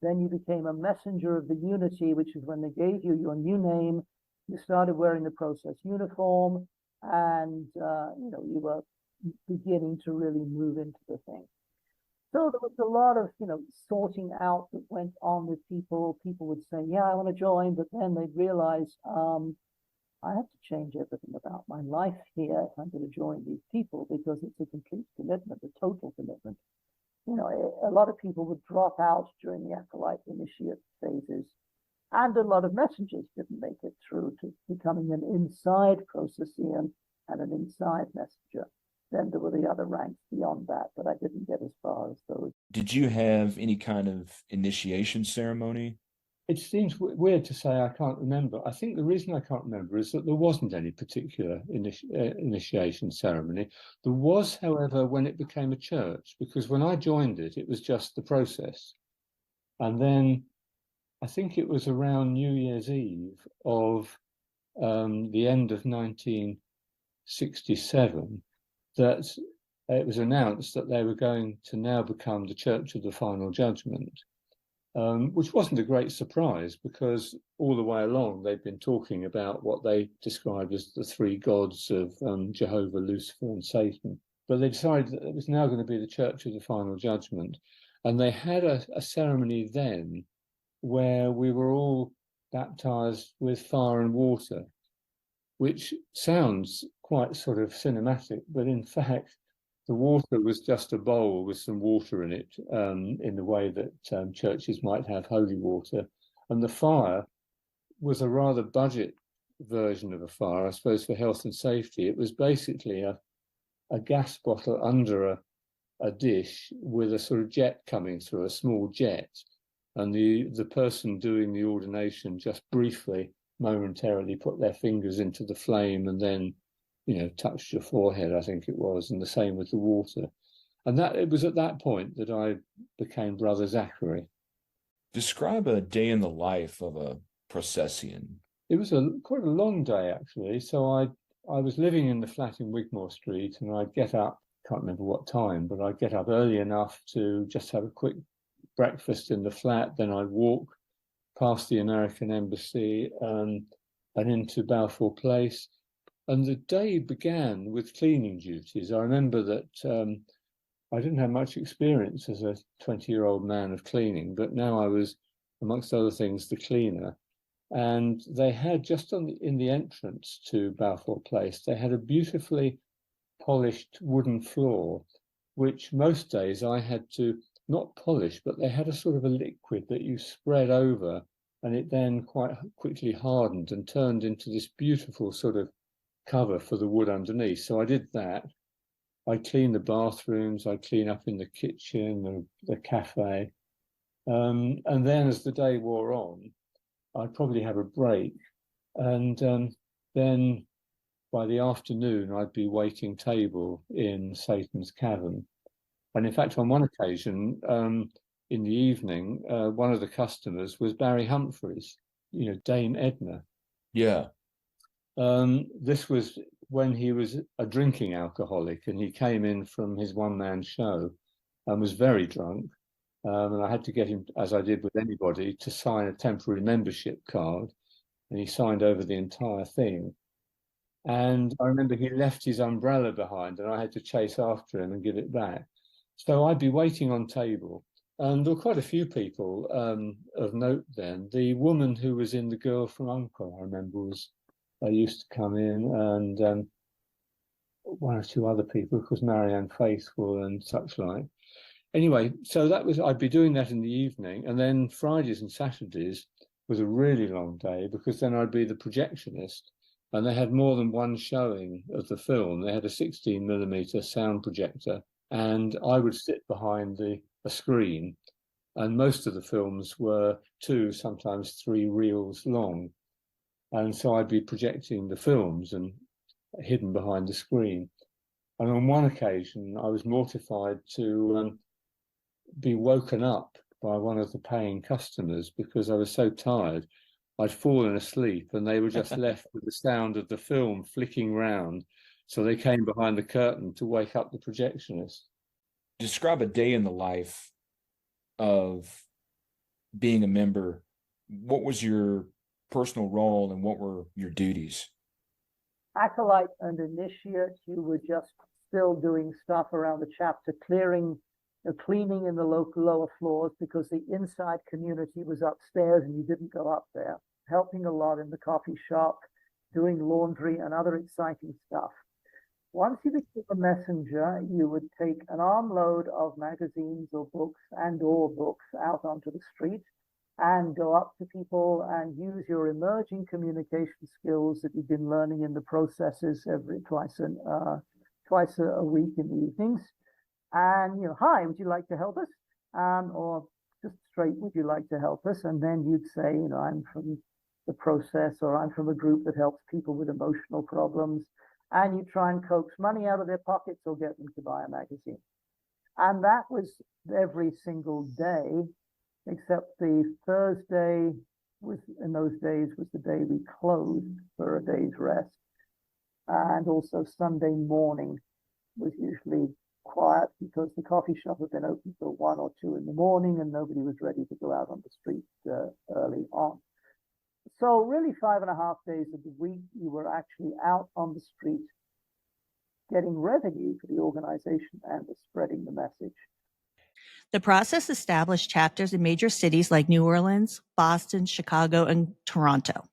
Then you became a messenger of the unity, which is when they gave you your new name. You started wearing the process uniform, and you were beginning to really move into the thing. So there was a lot of sorting out that went on with people. People would say, yeah, I want to join, but then they'd realize I have to change everything about my life here if I'm going to join these people, because it's a complete commitment, a total commitment. A lot of people would drop out during the acolyte initiate phases, and a lot of messengers didn't make it through to becoming an inside processian and an inside messenger. Then there were the other ranks beyond that, but I didn't get as far as those. Did you have any kind of initiation ceremony? It seems weird to say I can't remember. I think the reason I can't remember is that there wasn't any particular initiation ceremony. There was, however, when it became a church, because when I joined it, it was just the process. And then I think it was around New Year's Eve of the end of 1967 that it was announced that they were going to now become the Church of the Final Judgment. Which wasn't a great surprise, because all the way along they'd been talking about what they described as the three gods of Jehovah, Lucifer, and Satan. But they decided that it was now going to be the Church of the Final Judgment. And they had a ceremony then where we were all baptized with fire and water, which sounds quite sort of cinematic, but in fact, the water was just a bowl with some water in it, in the way that churches might have holy water. And the fire was a rather budget version of a fire, I suppose, for health and safety. It was basically a gas bottle under a dish with a sort of jet coming through, a small jet. And the person doing the ordination just briefly, momentarily put their fingers into the flame and then touched your forehead, I think it was, and the same with the water. And that it was at that point that I became Brother Zachary. Describe a day in the life of a processian. It was quite a long day, actually. So I was living in the flat in Wigmore Street, and I'd get up, can't remember what time, but I'd get up early enough to just have a quick breakfast in the flat, then I'd walk past the American Embassy and into Balfour Place. And the day began with cleaning duties. I remember that I didn't have much experience as a 20-year-old man of cleaning, but now I was, amongst other things, the cleaner. And they had, just in the entrance to Balfour Place, they had a beautifully polished wooden floor, which most days I had to not polish, but they had a sort of a liquid that you spread over, and it then quite quickly hardened and turned into this beautiful sort of cover for the wood underneath. So I did that. I clean the bathrooms, I clean up in the kitchen, the cafe. And then as the day wore on, I'd probably have a break. And then by the afternoon, I'd be waiting table in Satan's Cavern. And in fact, on one occasion, in the evening, one of the customers was Barry Humphries, Dame Edna. Yeah. This was when he was a drinking alcoholic, and he came in from his one-man show and was very drunk. And I had to get him, as I did with anybody, to sign a temporary membership card. And he signed over the entire thing. And I remember he left his umbrella behind, and I had to chase after him and give it back. So I'd be waiting on table. And there were quite a few people of note then. The woman who was in The Girl from Uncle, I remember, used to come in, and one or two other people, of course, Marianne Faithfull and such like. Anyway, so I'd be doing that in the evening, and then Fridays and Saturdays was a really long day, because then I'd be the projectionist, and they had more than one showing of the film. They had a 16mm sound projector, and I would sit behind a screen, and most of the films were 2, sometimes 3 reels long. And so I'd be projecting the films and hidden behind the screen. And on one occasion, I was mortified to be woken up by one of the paying customers, because I was so tired. I'd fallen asleep, and they were just left with the sound of the film flicking round. So they came behind the curtain to wake up the projectionist. Describe a day in the life of being a member. What was your personal role, and what were your duties? Acolyte and initiate, you were just still doing stuff around the chapter, cleaning in the lower floors, because the inside community was upstairs and you didn't go up there. Helping a lot in the coffee shop, doing laundry and other exciting stuff. Once you became a messenger, you would take an armload of magazines or books out onto the street and go up to people and use your emerging communication skills that you've been learning in the processes twice a week in the evenings. And, hi, would you like to help us? Or just straight, would you like to help us? And then you'd say, I'm from the process, or I'm from a group that helps people with emotional problems. And you try and coax money out of their pockets or get them to buy a magazine. And that was every single day, except the Thursday in those days was the day we closed for a day's rest. And also Sunday morning was usually quiet, because the coffee shop had been open till 1 or 2 in the morning, and nobody was ready to go out on the street early on. So really 5.5 days of the week, you were actually out on the street getting revenue for the organization and spreading the message. The process established chapters in major cities like New Orleans, Boston, Chicago, and Toronto.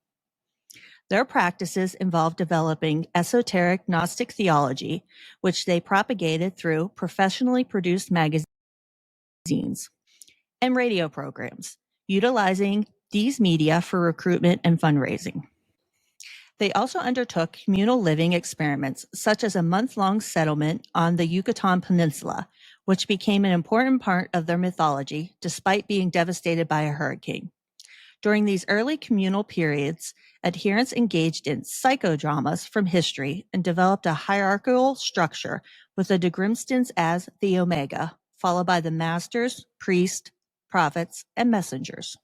Their practices involved developing esoteric Gnostic theology, which they propagated through professionally produced magazines and radio programs, utilizing these media for recruitment and fundraising. They also undertook communal living experiments, such as a month-long settlement on the Yucatan Peninsula, which became an important part of their mythology despite being devastated by a hurricane. During these early communal periods, adherents engaged in psychodramas from history and developed a hierarchical structure with the De Grimstons as the Omega, followed by the masters, priests, prophets, and messengers.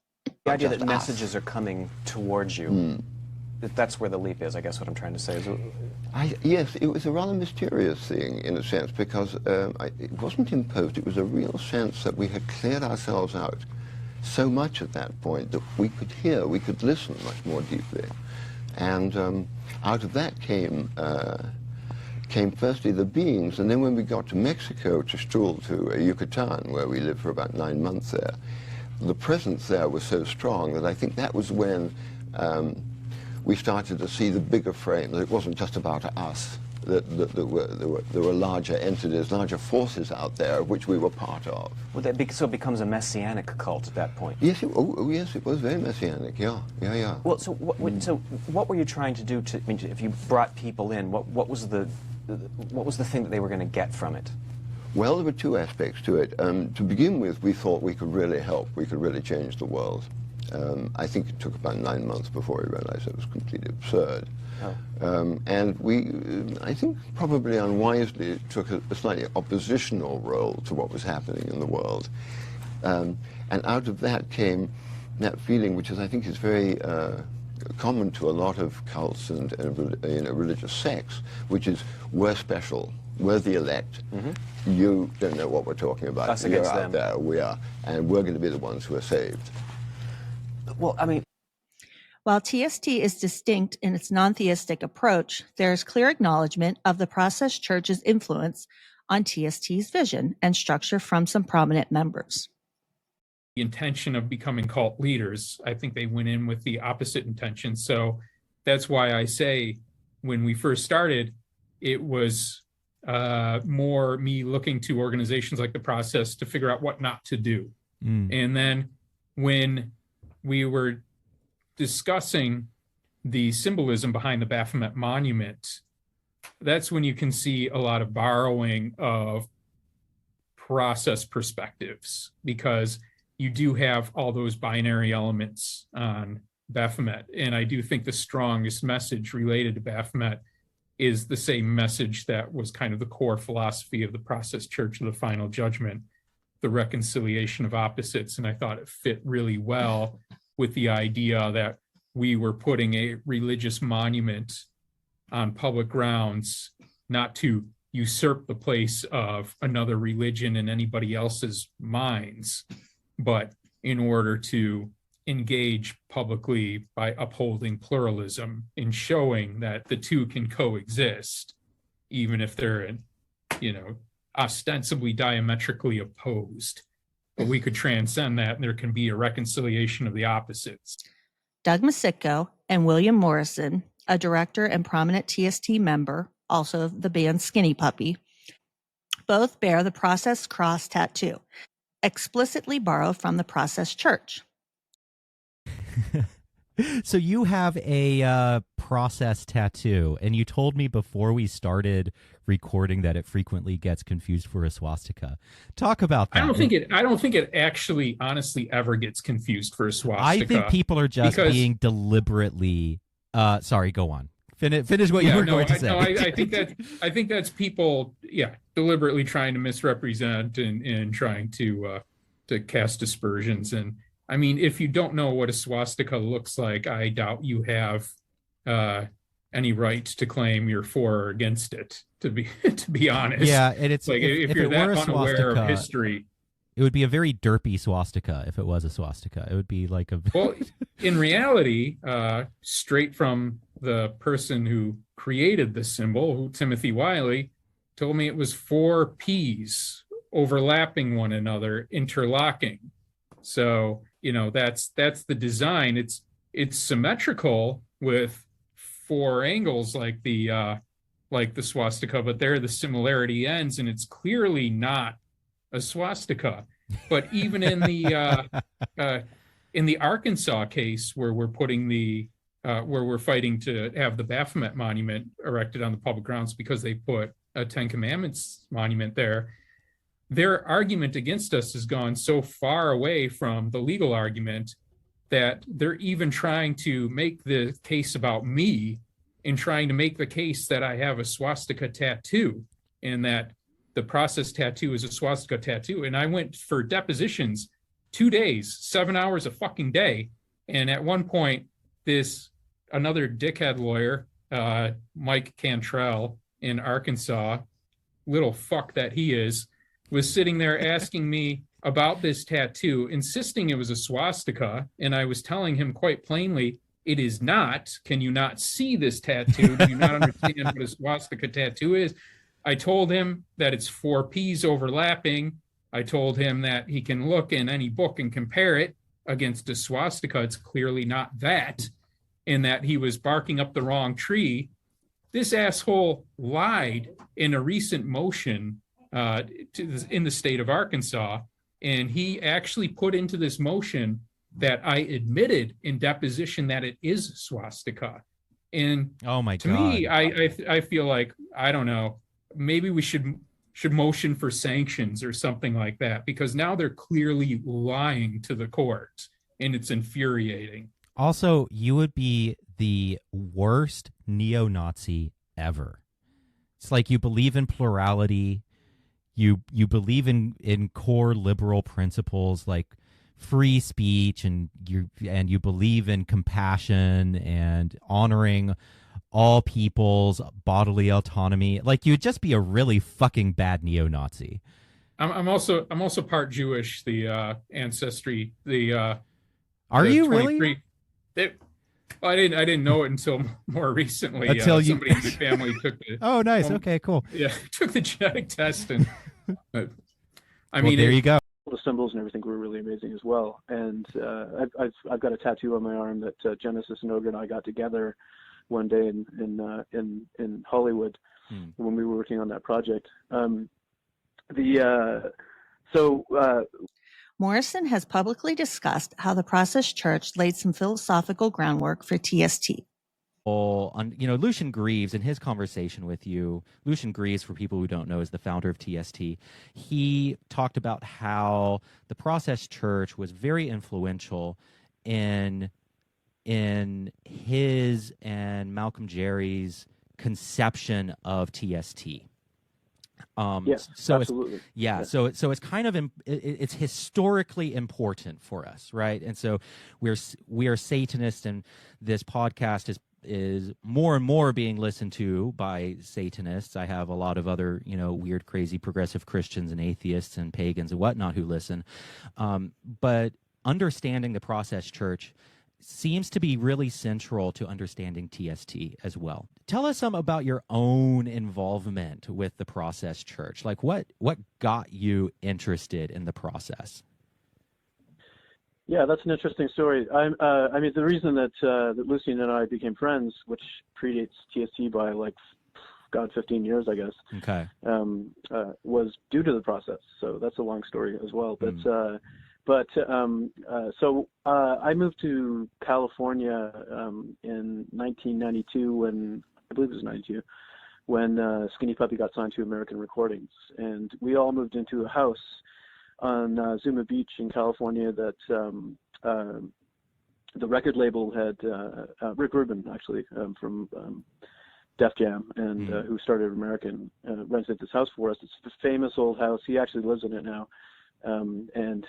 The idea that messages are coming towards you, that's where the leap is, I guess what I'm trying to say. Yes, it was a rather mysterious thing in a sense, because it wasn't imposed. It was a real sense that we had cleared ourselves out so much at that point that we could hear, we could listen much more deeply. And out of that came firstly the beings, and then when we got to Mexico, to Stroll, to Yucatan, where we lived for about 9 months there, the presence there was so strong that I think that was when we started to see the bigger frame, that it wasn't just about us, that there were larger entities, larger forces out there, of which we were part of. Well, so it becomes a messianic cult at that point? Yes, yes, it was very messianic, yeah. Well, so what were you trying to do to, I mean, if you brought people in, what was the thing that they were going to get from it? Well, there were two aspects to it. To begin with, we thought we could really help, we could really change the world. I think it took about 9 months before we realized it was completely absurd. Oh. And we, I think probably unwisely, took a slightly oppositional role to what was happening in the world. And out of that came that feeling, which I think is very common to a lot of cults and religious sects, which is, we're special, we're the elect. Mm-hmm. You don't know what we're talking about. Us You're against out them. there, we are, and we're going to be the ones who are saved. Well, I mean, while TST is distinct in its non-theistic approach, there is clear acknowledgement of the Process Church's influence on TST's vision and structure from some prominent members. The intention of becoming cult leaders, I think they went in with the opposite intention. So that's why I say when we first started, it was more me looking to organizations like the Process to figure out what not to do. And then when we were discussing the symbolism behind the Baphomet monument, that's when you can see a lot of borrowing of Process perspectives, because you do have all those binary elements on Baphomet. And I do think the strongest message related to Baphomet is the same message that was kind of the core philosophy of the Process Church of the Final Judgment, the reconciliation of opposites. And I thought it fit really well with the idea that we were putting a religious monument on public grounds, not to usurp the place of another religion in anybody else's minds, but in order to engage publicly by upholding pluralism and showing that the two can coexist, even if they're, ostensibly diametrically opposed. But we could transcend that, and there can be a reconciliation of the opposites. Doug Masitko and William Morrison, a director and prominent TST member, also of the band Skinny Puppy, both bear the Process cross tattoo, explicitly borrowed from the Process Church. So you have a Process tattoo, and you told me before we started recording that it frequently gets confused for a swastika. Talk about that. I don't think it actually, honestly, ever gets confused for a swastika. I think people are just being deliberately. Sorry, go on. Finish what you were going to say. I think that's people, deliberately trying to misrepresent and trying to cast aspersions. And I mean, if you don't know what a swastika looks like, I doubt you have any right to claim you're for or against it. To be honest, yeah, and it's like if you're that unaware of history, it would be a very derpy swastika if it was a swastika. It would be like a well, in reality, straight from the person who created the symbol, Timothy Wiley, told me it was 4 P's overlapping one another, interlocking. So that's the design. It's symmetrical with 4 angles like the swastika, but there the similarity ends, and it's clearly not a swastika. But even in the Arkansas case, where we're putting where we're fighting to have the Baphomet monument erected on the public grounds because they put a 10 Commandments monument there, their argument against us has gone so far away from the legal argument that they're even trying to make the case about me and trying to make the case that I have a swastika tattoo and that the Process tattoo is a swastika tattoo. And I went for depositions 2 days, 7 hours a fucking day. And at one point, another dickhead lawyer Mike Cantrell in Arkansas, little fuck that he is, was sitting there asking me about this tattoo, insisting it was a swastika, and I was telling him quite plainly, it is not. Can you not see this tattoo? Do you not understand what a swastika tattoo is? I told him that it's 4 P's overlapping. I told him that he can look in any book and compare it against a swastika. It's clearly not that, and that he was barking up the wrong tree. This asshole lied in a recent motion in the state of Arkansas, and he actually put into this motion that I admitted in deposition that it is swastika. And oh my to God. me, I feel like, I don't know, maybe we should motion for sanctions or something like that, because now they're clearly lying to the court, and it's infuriating. Also, you would be the worst neo-Nazi ever. It's like you believe in plurality, you believe in core liberal principles like free speech, and you believe in compassion and honoring all people's bodily autonomy. Like, you'd just be a really fucking bad neo-Nazi. I'm also part Jewish. The ancestry. Are you really? I didn't know it until more recently. Until somebody in my family took the. Oh, nice. Okay, cool. Yeah, took the genetic test, and I mean, there you go. The symbols and everything were really amazing as well. And I've got a tattoo on my arm that Genesis and Ogre and I got together one day in Hollywood when we were working on that project. Morrison has publicly discussed how the Process Church laid some philosophical groundwork for TST. Lucian Greaves, in his conversation with you, Lucian Greaves, for people who don't know, is the founder of TST. He talked about how the Process Church was very influential in his and Malcolm Jerry's conception of TST. Yes, so absolutely. So it's kind of it's historically important for us, right? And so we are Satanists, and this podcast is more and more being listened to by Satanists. I have a lot of other weird, crazy, progressive Christians and atheists and pagans and whatnot who listen. But understanding the Process Church seems to be really central to understanding TST as well. Tell us some about your own involvement with the Process Church. Like, what got you interested in the process? Yeah, that's an interesting story. I mean, the reason that Lucian and I became friends, which predates TST by 15 years, I guess. Okay. Was due to the process. So that's a long story as well. So I moved to California in 1992 when, I believe it was 92, when Skinny Puppy got signed to American Recordings. And we all moved into a house on Zuma Beach in California that the record label had, Rick Rubin, actually, from Def Jam, and who started American, rented this house for us. It's a famous old house. He actually lives in it now. And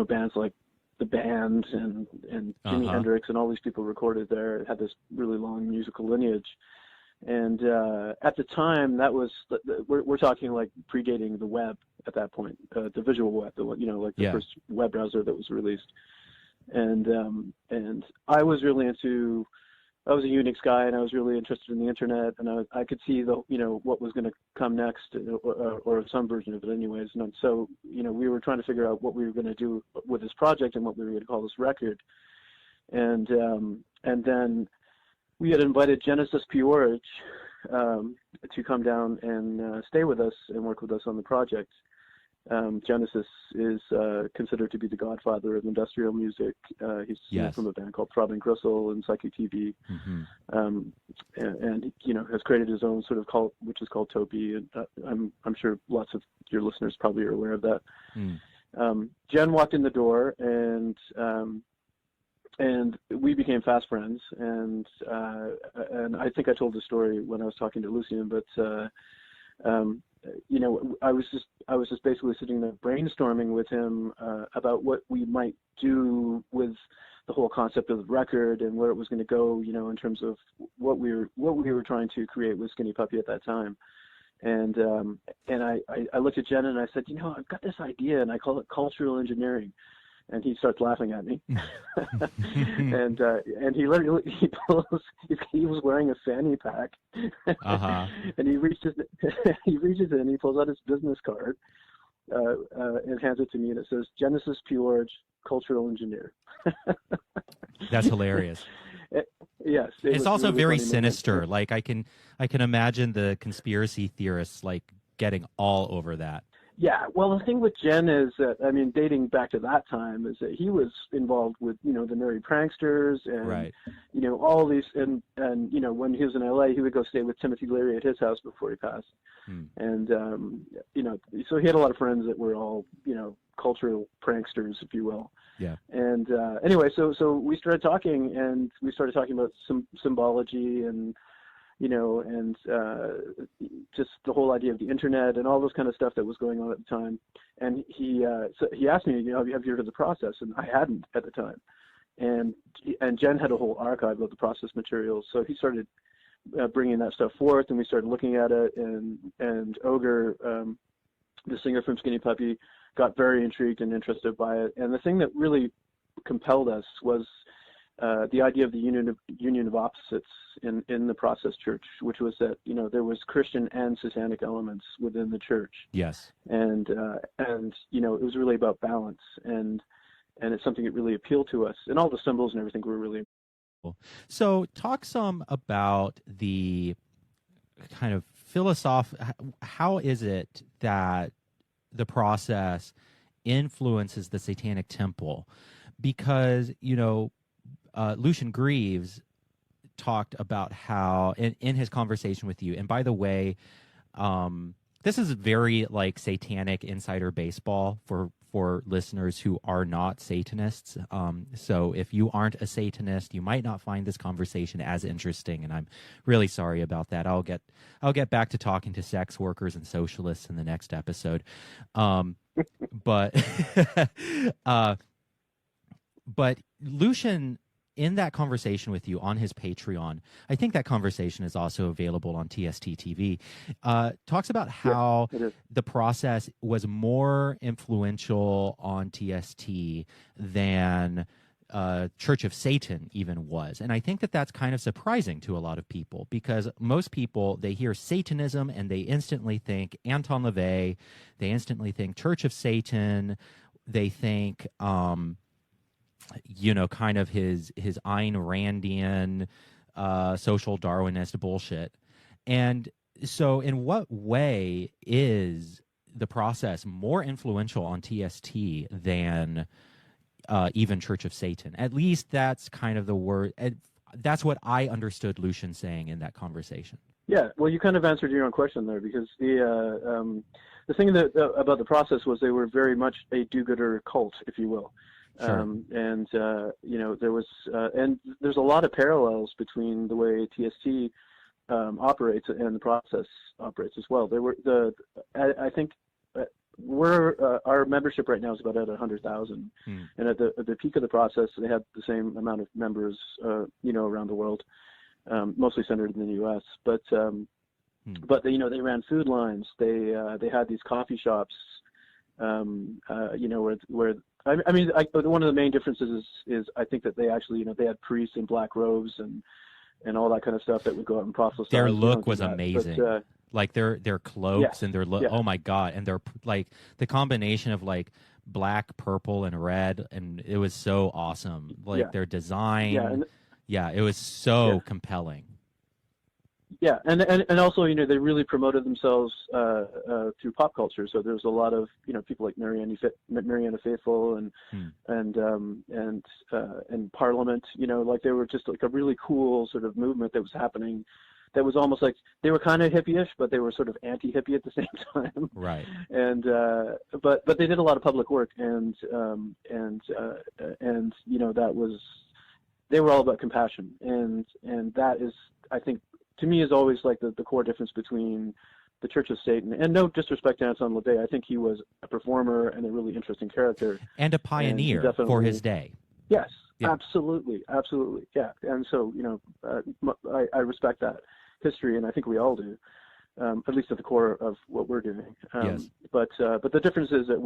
bands like The Band and Jimi Hendrix and all these people recorded there. It had this really long musical lineage. And at the time, that was, we're talking like predating the web at that point, the visual web, the first web browser that was released. And I was really I was a Unix guy, and I was really interested in the internet, and I could see what was going to come next, or some version of it anyways. And so, we were trying to figure out what we were going to do with this project and what we were going to call this record. And then we had invited Genesis Peorage to come down and stay with us and work with us on the project. Genesis is considered to be the godfather of industrial music. He's from a band called Throbbing Gristle and Psychic TV, and has created his own sort of cult, which is called Topi. And I'm sure lots of your listeners probably are aware of that. Jen walked in the door, and we became fast friends. And I think I told the story when I was talking to Lucian, but I was just basically sitting there brainstorming with him about what we might do with the whole concept of the record and where it was going to go, you know, in terms of what we were trying to create with Skinny Puppy at that time. And I looked at Jen and I said, you know, I've got this idea and I call it cultural engineering. And he starts laughing at me. and he literally he was wearing a fanny pack. And he reaches in and he pulls out his business card and hands it to me, and it says Genesis P-Orge, cultural engineer. That's hilarious. Yes, it's also really very funny sinister. moment. Like I can imagine the conspiracy theorists like getting all over that. Yeah, well, the thing with Jen is that, I mean, dating back to that time, is that he was involved with, you know, the Merry Pranksters and, you know, all these, and, you know, when he was in LA, he would go stay with Timothy Leary at his house before he passed. And, you know, so he had a lot of friends that were all, you know, cultural pranksters, if you will. Yeah. And anyway, so we started talking, and we started talking about symbology and, you know, and just the whole idea of the internet and all this kind of stuff that was going on at the time. And he asked me, you know, have you heard of the process? And I hadn't at the time. And Jen had a whole archive of the process materials, so he started bringing that stuff forth, and we started looking at it. And Ogre, the singer from Skinny Puppy, got very intrigued and interested by it. And the thing that really compelled us was the idea of the union of opposites in the process church, which was that, you know, there was Christian and Satanic elements within the church. Yes. And you know, it was really about balance, and it's something that really appealed to us, and all the symbols and everything were really cool. So talk some about the kind of how is it that the process influences the Satanic Temple? Because, you know, Lucian Greaves talked about how in his conversation with you, and by the way, this is very like Satanic insider baseball for listeners who are not Satanists. So if you aren't a Satanist, you might not find this conversation as interesting, and I'm really sorry about that. I'll get back to talking to sex workers and socialists in the next episode. But Lucian, in that conversation with you on his Patreon, I think that conversation is also available on TST TV, talks about how the process was more influential on TST than Church of Satan even was. And I think that that's kind of surprising to a lot of people, because most people, they hear Satanism and they instantly think Anton LaVey, they instantly think Church of Satan, they think you know, kind of his Ayn Randian social Darwinist bullshit. And so in what way is the process more influential on TST than even Church of Satan? At least that's kind of the word. That's what I understood Lucian saying in that conversation. Yeah, well, you kind of answered your own question there, because the thing about the process was they were very much a do-gooder cult, if you will. Sure. And you know, there was and there's a lot of parallels between the way TST operates and the process operates as well. There were I think our membership right now is about at 100,000, and at the peak of the process, they had the same amount of members, you know, around the world, mostly centered in the U.S. But you know, they ran food lines. They had these coffee shops, you know, where I mean, one of the main differences is I think that they actually, you know, they had priests in black robes and all that kind of stuff that would go out and proselytize. Their look was amazing. But, like their cloaks and their look. Oh my God. And their, like, the combination of like black, purple, and red. And it was so awesome. Like their design. It was so compelling. Yeah, and also, you know, they really promoted themselves through pop culture. So there's a lot of, you know, people like Marianne Faithfull and Parliament. You know, like they were just like a really cool sort of movement that was happening. That was almost like they were kind of hippie-ish, but they were sort of anti-hippie at the same time. Right. And but they did a lot of public work, and you know, they were all about compassion, and that is, I think, to me, is always like the core difference between the Church of Satan, and no disrespect to Anton LaVey, I think he was a performer and a really interesting character. And a pioneer for his day. Yes. Yeah. Absolutely, yeah. And so, I respect that history, and I think we all do, at least at the core of what we're doing. Yes. But the difference is that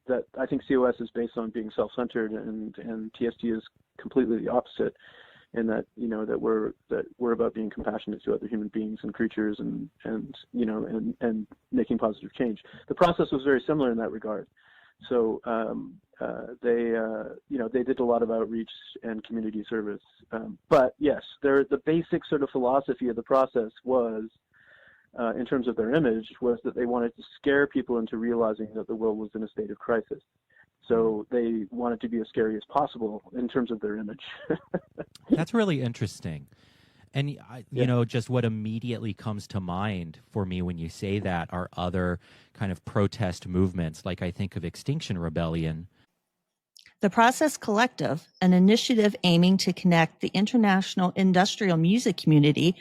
that I think COS is based on being self-centered, and TST is completely the opposite, in that that we're about being compassionate to other human beings and creatures, and making positive change. The process was very similar in that regard. So they did a lot of outreach and community service. But yes, the basic sort of philosophy of the process was, in terms of their image, was that they wanted to scare people into realizing that the world was in a state of crisis. So they wanted to be as scary as possible in terms of their image. That's really interesting. And, just what immediately comes to mind for me when you say that are other kind of protest movements, like I think of Extinction Rebellion. The Process Collective, an initiative aiming to connect the international industrial music community,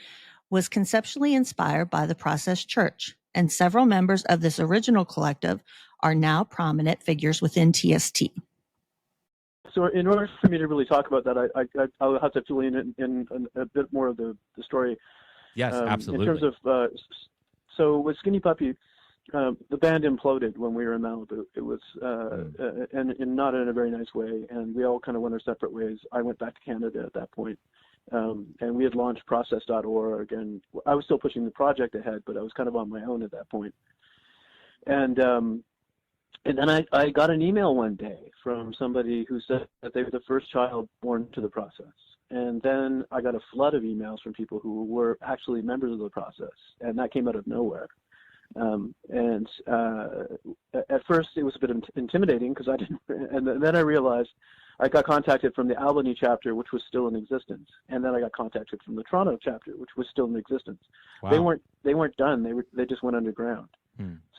was conceptually inspired by the Process Church, and several members of this original collective are now prominent figures within TST. So in order for me to really talk about that, I'll have to fill in a bit more of the story. Yes, absolutely. In terms of, so with Skinny Puppy, the band imploded when we were in Malibu. It was, and not in a very nice way, and we all kind of went our separate ways. I went back to Canada at that point, and we had launched process.org, and I was still pushing the project ahead, but I was kind of on my own at that point. And then I got an email one day from somebody who said that they were the first child born to the process. And then I got a flood of emails from people who were actually members of the process, and that came out of nowhere. At first it was a bit intimidating because I didn't, and then I realized I got contacted from the Albany chapter, which was still in existence, and then I got contacted from the Toronto chapter, which was still in existence. Wow. They weren't done. They just went underground.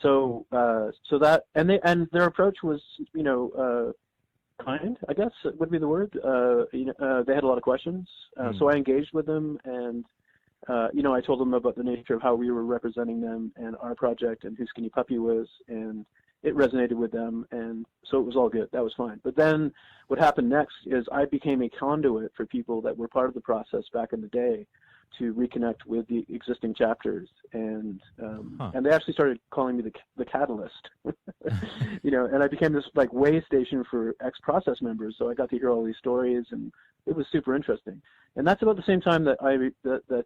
So that, and their approach was, kind, I guess would be the word. They had a lot of questions, so I engaged with them, and I told them about the nature of how we were representing them and our project and who Skinny Puppy was, and it resonated with them, and so it was all good. That was fine. But then what happened next is I became a conduit for people that were part of the process back in the day to reconnect with the existing chapters, and they actually started calling me the catalyst, and I became this like way station for ex-process members. So I got to hear all these stories, and it was super interesting. And that's about the same time that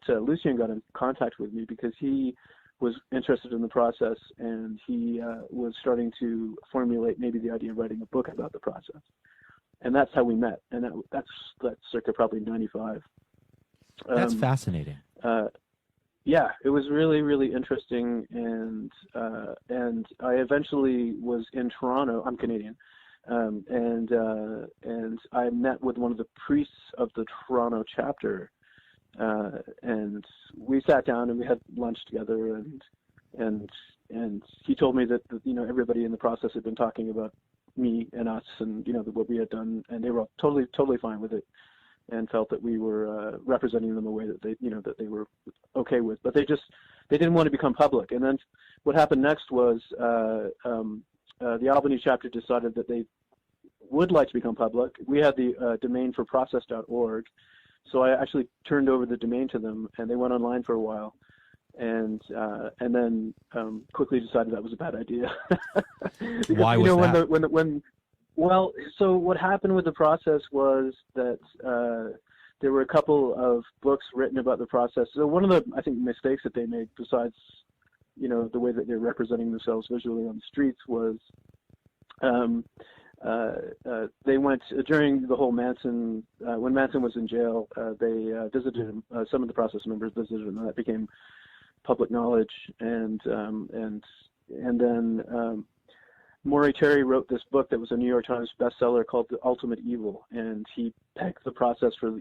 Lucien got in contact with me, because he was interested in the process, and he was starting to formulate maybe the idea of writing a book about the process. And that's how we met, and that's circa probably 95. That's fascinating. Yeah, it was really, really interesting, and I eventually was in Toronto. I'm Canadian, and I met with one of the priests of the Toronto chapter, and we sat down and we had lunch together, and he told me that everybody in the process had been talking about me and us, and what we had done, and they were totally fine with it, and felt that we were representing them in a way that they were okay with, but they didn't want to become public. And then what happened next was the Albany chapter decided that they would like to become public. We had the domain for process.org, so I actually turned over the domain to them, and they went online for a while, and then quickly decided that was a bad idea. Because, why was that? Well, so what happened with the process was that there were a couple of books written about the process. So one of the, I think, mistakes that they made, besides, the way that they're representing themselves visually on the streets, was they went, during the whole Manson, when Manson was in jail, they visited him, some of the process members visited him, and that became public knowledge. And then Maury Terry wrote this book that was a New York Times bestseller called The Ultimate Evil, and he pegged the process for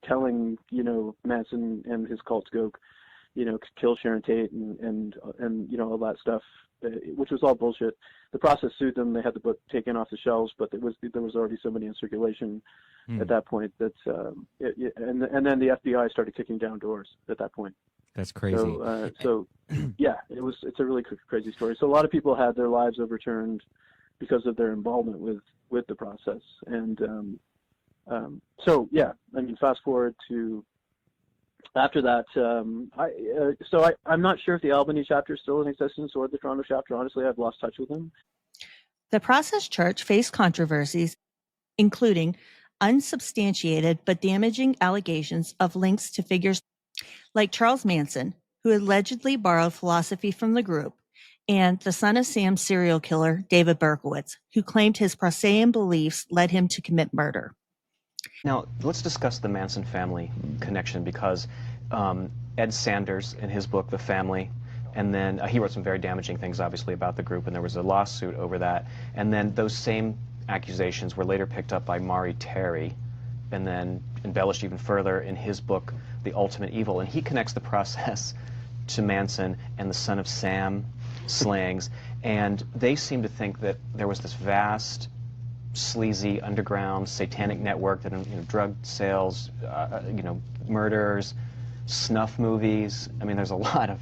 telling, Manson and his cult to go, kill Sharon Tate and all that stuff, which was all bullshit. The process sued them. They had the book taken off the shelves, but there was already so many in circulation at that point that, and then the FBI started kicking down doors at that point. That's crazy. So yeah, it's a really crazy story. So a lot of people had their lives overturned because of their involvement with with the process. And so yeah, I mean, fast forward to after that, I'm not sure if the Albany chapter is still in existence or the Toronto chapter. Honestly, I've lost touch with them. The Process Church faced controversies, including unsubstantiated but damaging allegations of links to figures like Charles Manson, who allegedly borrowed philosophy from the group, and the Son of Sam serial killer, David Berkowitz, who claimed his Processian beliefs led him to commit murder. Now, let's discuss the Manson family connection, because Ed Sanders, in his book, The Family, and then he wrote some very damaging things, obviously, about the group, and there was a lawsuit over that. And then those same accusations were later picked up by Maury Terry, and then embellished even further in his book, The Ultimate Evil. And he connects the process to Manson and the Son of Sam slangs, and they seem to think that there was this vast, sleazy, underground, satanic network that, drug sales, murders, snuff movies. I mean, there's a lot of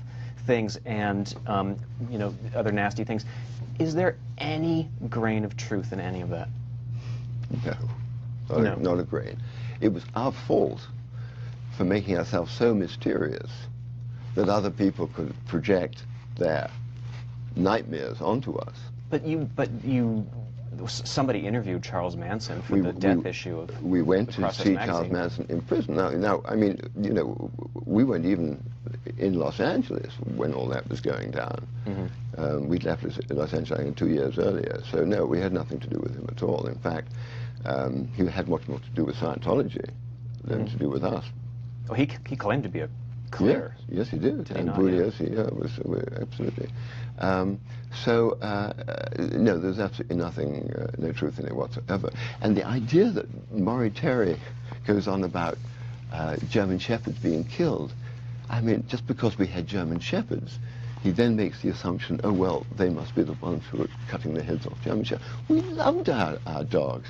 things, and other nasty things. Is there any grain of truth in any of that? No, not a grain. It was our fault for making ourselves so mysterious that other people could project their nightmares onto us. But somebody interviewed Charles Manson for the death issue of We went to see magazine. Charles Manson in prison. Now, I mean, we weren't even in Los Angeles when all that was going down. Mm-hmm. We'd left Los Angeles 2 years earlier, so no, we had nothing to do with him at all. In fact, he had much more to do with Scientology than to do with us. Oh, he claimed to be a clear. Yes, he did. Did he And not? Bugliosi, was absolutely. No, there's absolutely nothing, no truth in it whatsoever. And the idea that Maury Terry goes on about German shepherds being killed, I mean, just because we had German shepherds, he then makes the assumption, oh, well, they must be the ones who are cutting the heads off German shepherds. We loved our dogs.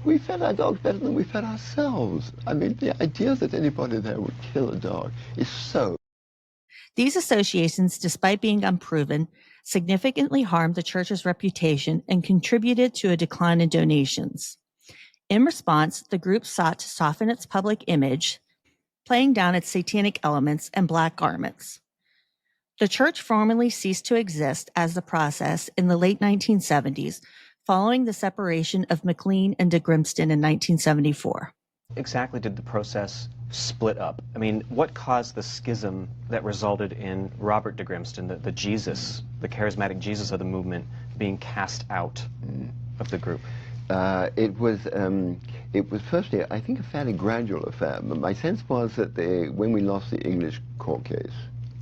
We fed our dogs better than we fed ourselves. I mean, the idea that anybody there would kill a dog is so... These associations, despite being unproven, significantly harmed the church's reputation and contributed to a decline in donations. In response, the group sought to soften its public image, playing down its satanic elements and black garments. The church formally ceased to exist as the process in the late 1970s, following the separation of McLean and de Grimston in 1974. Exactly did the process split up? I mean, what caused the schism that resulted in Robert de Grimston, the Jesus, the charismatic Jesus of the movement, being cast out of the group? It was firstly, I think, a fairly gradual affair. But my sense was that when we lost the English court case,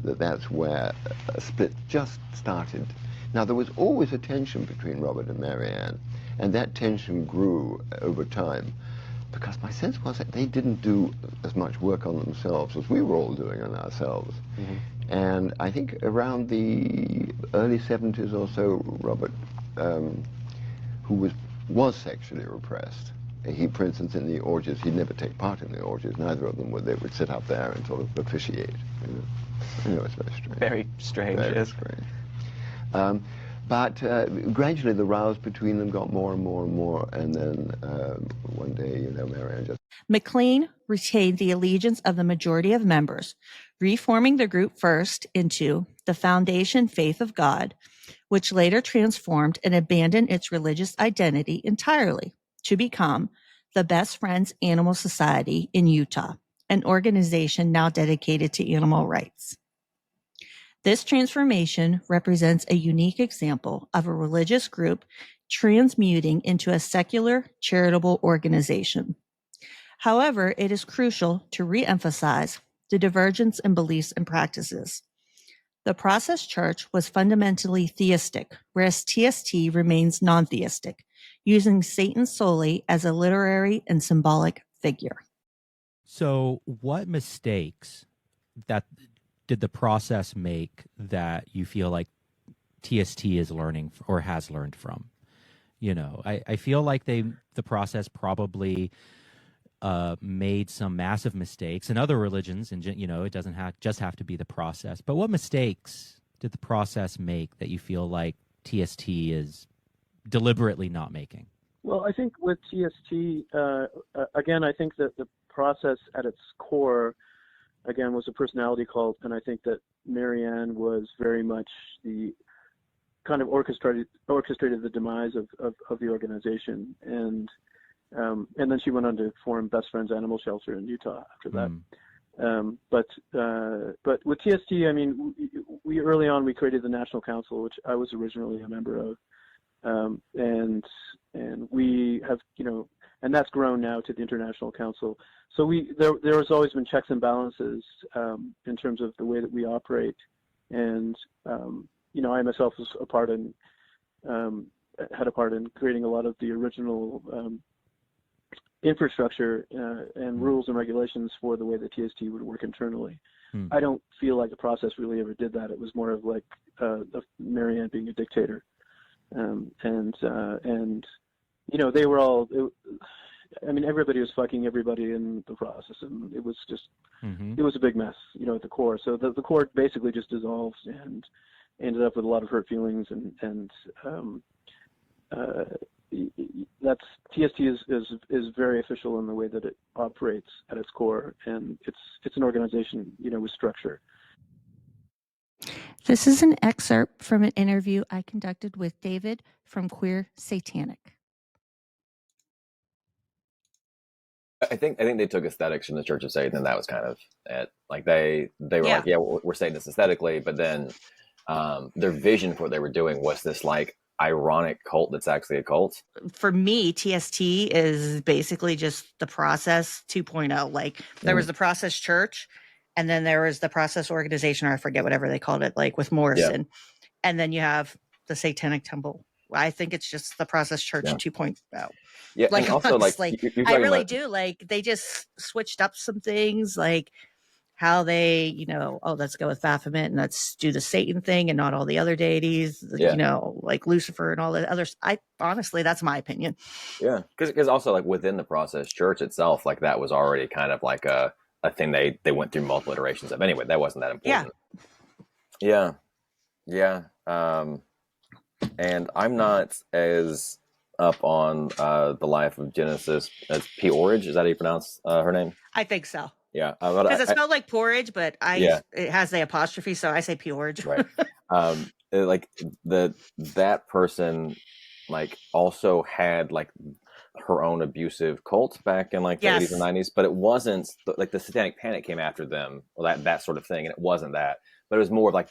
that's where a split just started. Now, there was always a tension between Robert and Mary Ann, and that tension grew over time, because my sense was that they didn't do as much work on themselves as we were all doing on ourselves. Mm-hmm. And I think around the early 70s or so, Robert, who was sexually repressed, he, for instance, in the orgies, he'd never take part in the orgies. Neither of them would. They would sit up there and sort of officiate. It's very strange. Very strange. Very strange. But gradually the rows between them got more and more and more, and then one day, Marianne just... McLean retained the allegiance of the majority of members, reforming the group first into the Foundation Faith of God, which later transformed and abandoned its religious identity entirely to become the Best Friends Animal Society in Utah, an organization now dedicated to animal rights. This transformation represents a unique example of a religious group transmuting into a secular charitable organization. However, it is crucial to re-emphasize the divergence in beliefs and practices. The Process Church was fundamentally theistic, whereas TST remains non-theistic, using Satan solely as a literary and symbolic figure. So what mistakes did the process make that you feel like TST is learning or has learned from? I feel like the process probably made some massive mistakes in other religions, and it doesn't just have to be the process. But what mistakes did the process make that you feel like TST is deliberately not making? Well, I think with TST, again, I think that the process at its core, again, was a personality cult, and I think that Marianne was very much the kind of orchestrated the demise of the organization, and then she went on to form Best Friends Animal Shelter in Utah after that. But with TST, I mean, we early on we created the National Council, which I was originally a member of. And we have, and that's grown now to the International Council. So there has always been checks and balances in terms of the way that we operate. And, I myself was had a part in creating a lot of the original infrastructure and rules and regulations for the way that TST would work internally. I don't feel like the process really ever did that. It was more of like Marianne being a dictator. They were all, everybody was fucking everybody in the process, and it was just, it was a big mess, at the core. So the core basically just dissolved and ended up with a lot of hurt feelings, and that's, TST is very official in the way that it operates at its core, and it's an organization, with structure. This is an excerpt from an interview I conducted with David from Queer Satanic. I think they took aesthetics from the Church of Satan, and that was kind of it. Like they were like, yeah, we're Satanists aesthetically, but then their vision for what they were doing was this like ironic cult that's actually a cult. For me, TST is basically just the Process 2.0. Like there was the Process Church, and then there was the Process Organization, or I forget whatever they called it, like with Morrison. Yeah. And then you have the Satanic Temple. I think it's just the Process Church 2.0. Yeah, like and also like I really do like they just switched up some things, like how they, let's go with Baphomet and let's do the Satan thing and not all the other deities, like Lucifer and all the others. Honestly, that's my opinion. Yeah, because also like within the Process Church itself, like that was already kind of like a thing they went through multiple iterations of. Anyway, that wasn't that important. Yeah. And I'm not as up on the life of Genesis as Peorage. Is that how you pronounce her name? I think so. Yeah, because it spelled like porridge, but it has the apostrophe, so I say Peorage. Right. Like that person, like also had like her own abusive cult back in like the 80s and 90s, but it wasn't like the Satanic Panic came after them, or that sort of thing, and it wasn't that, but it was more like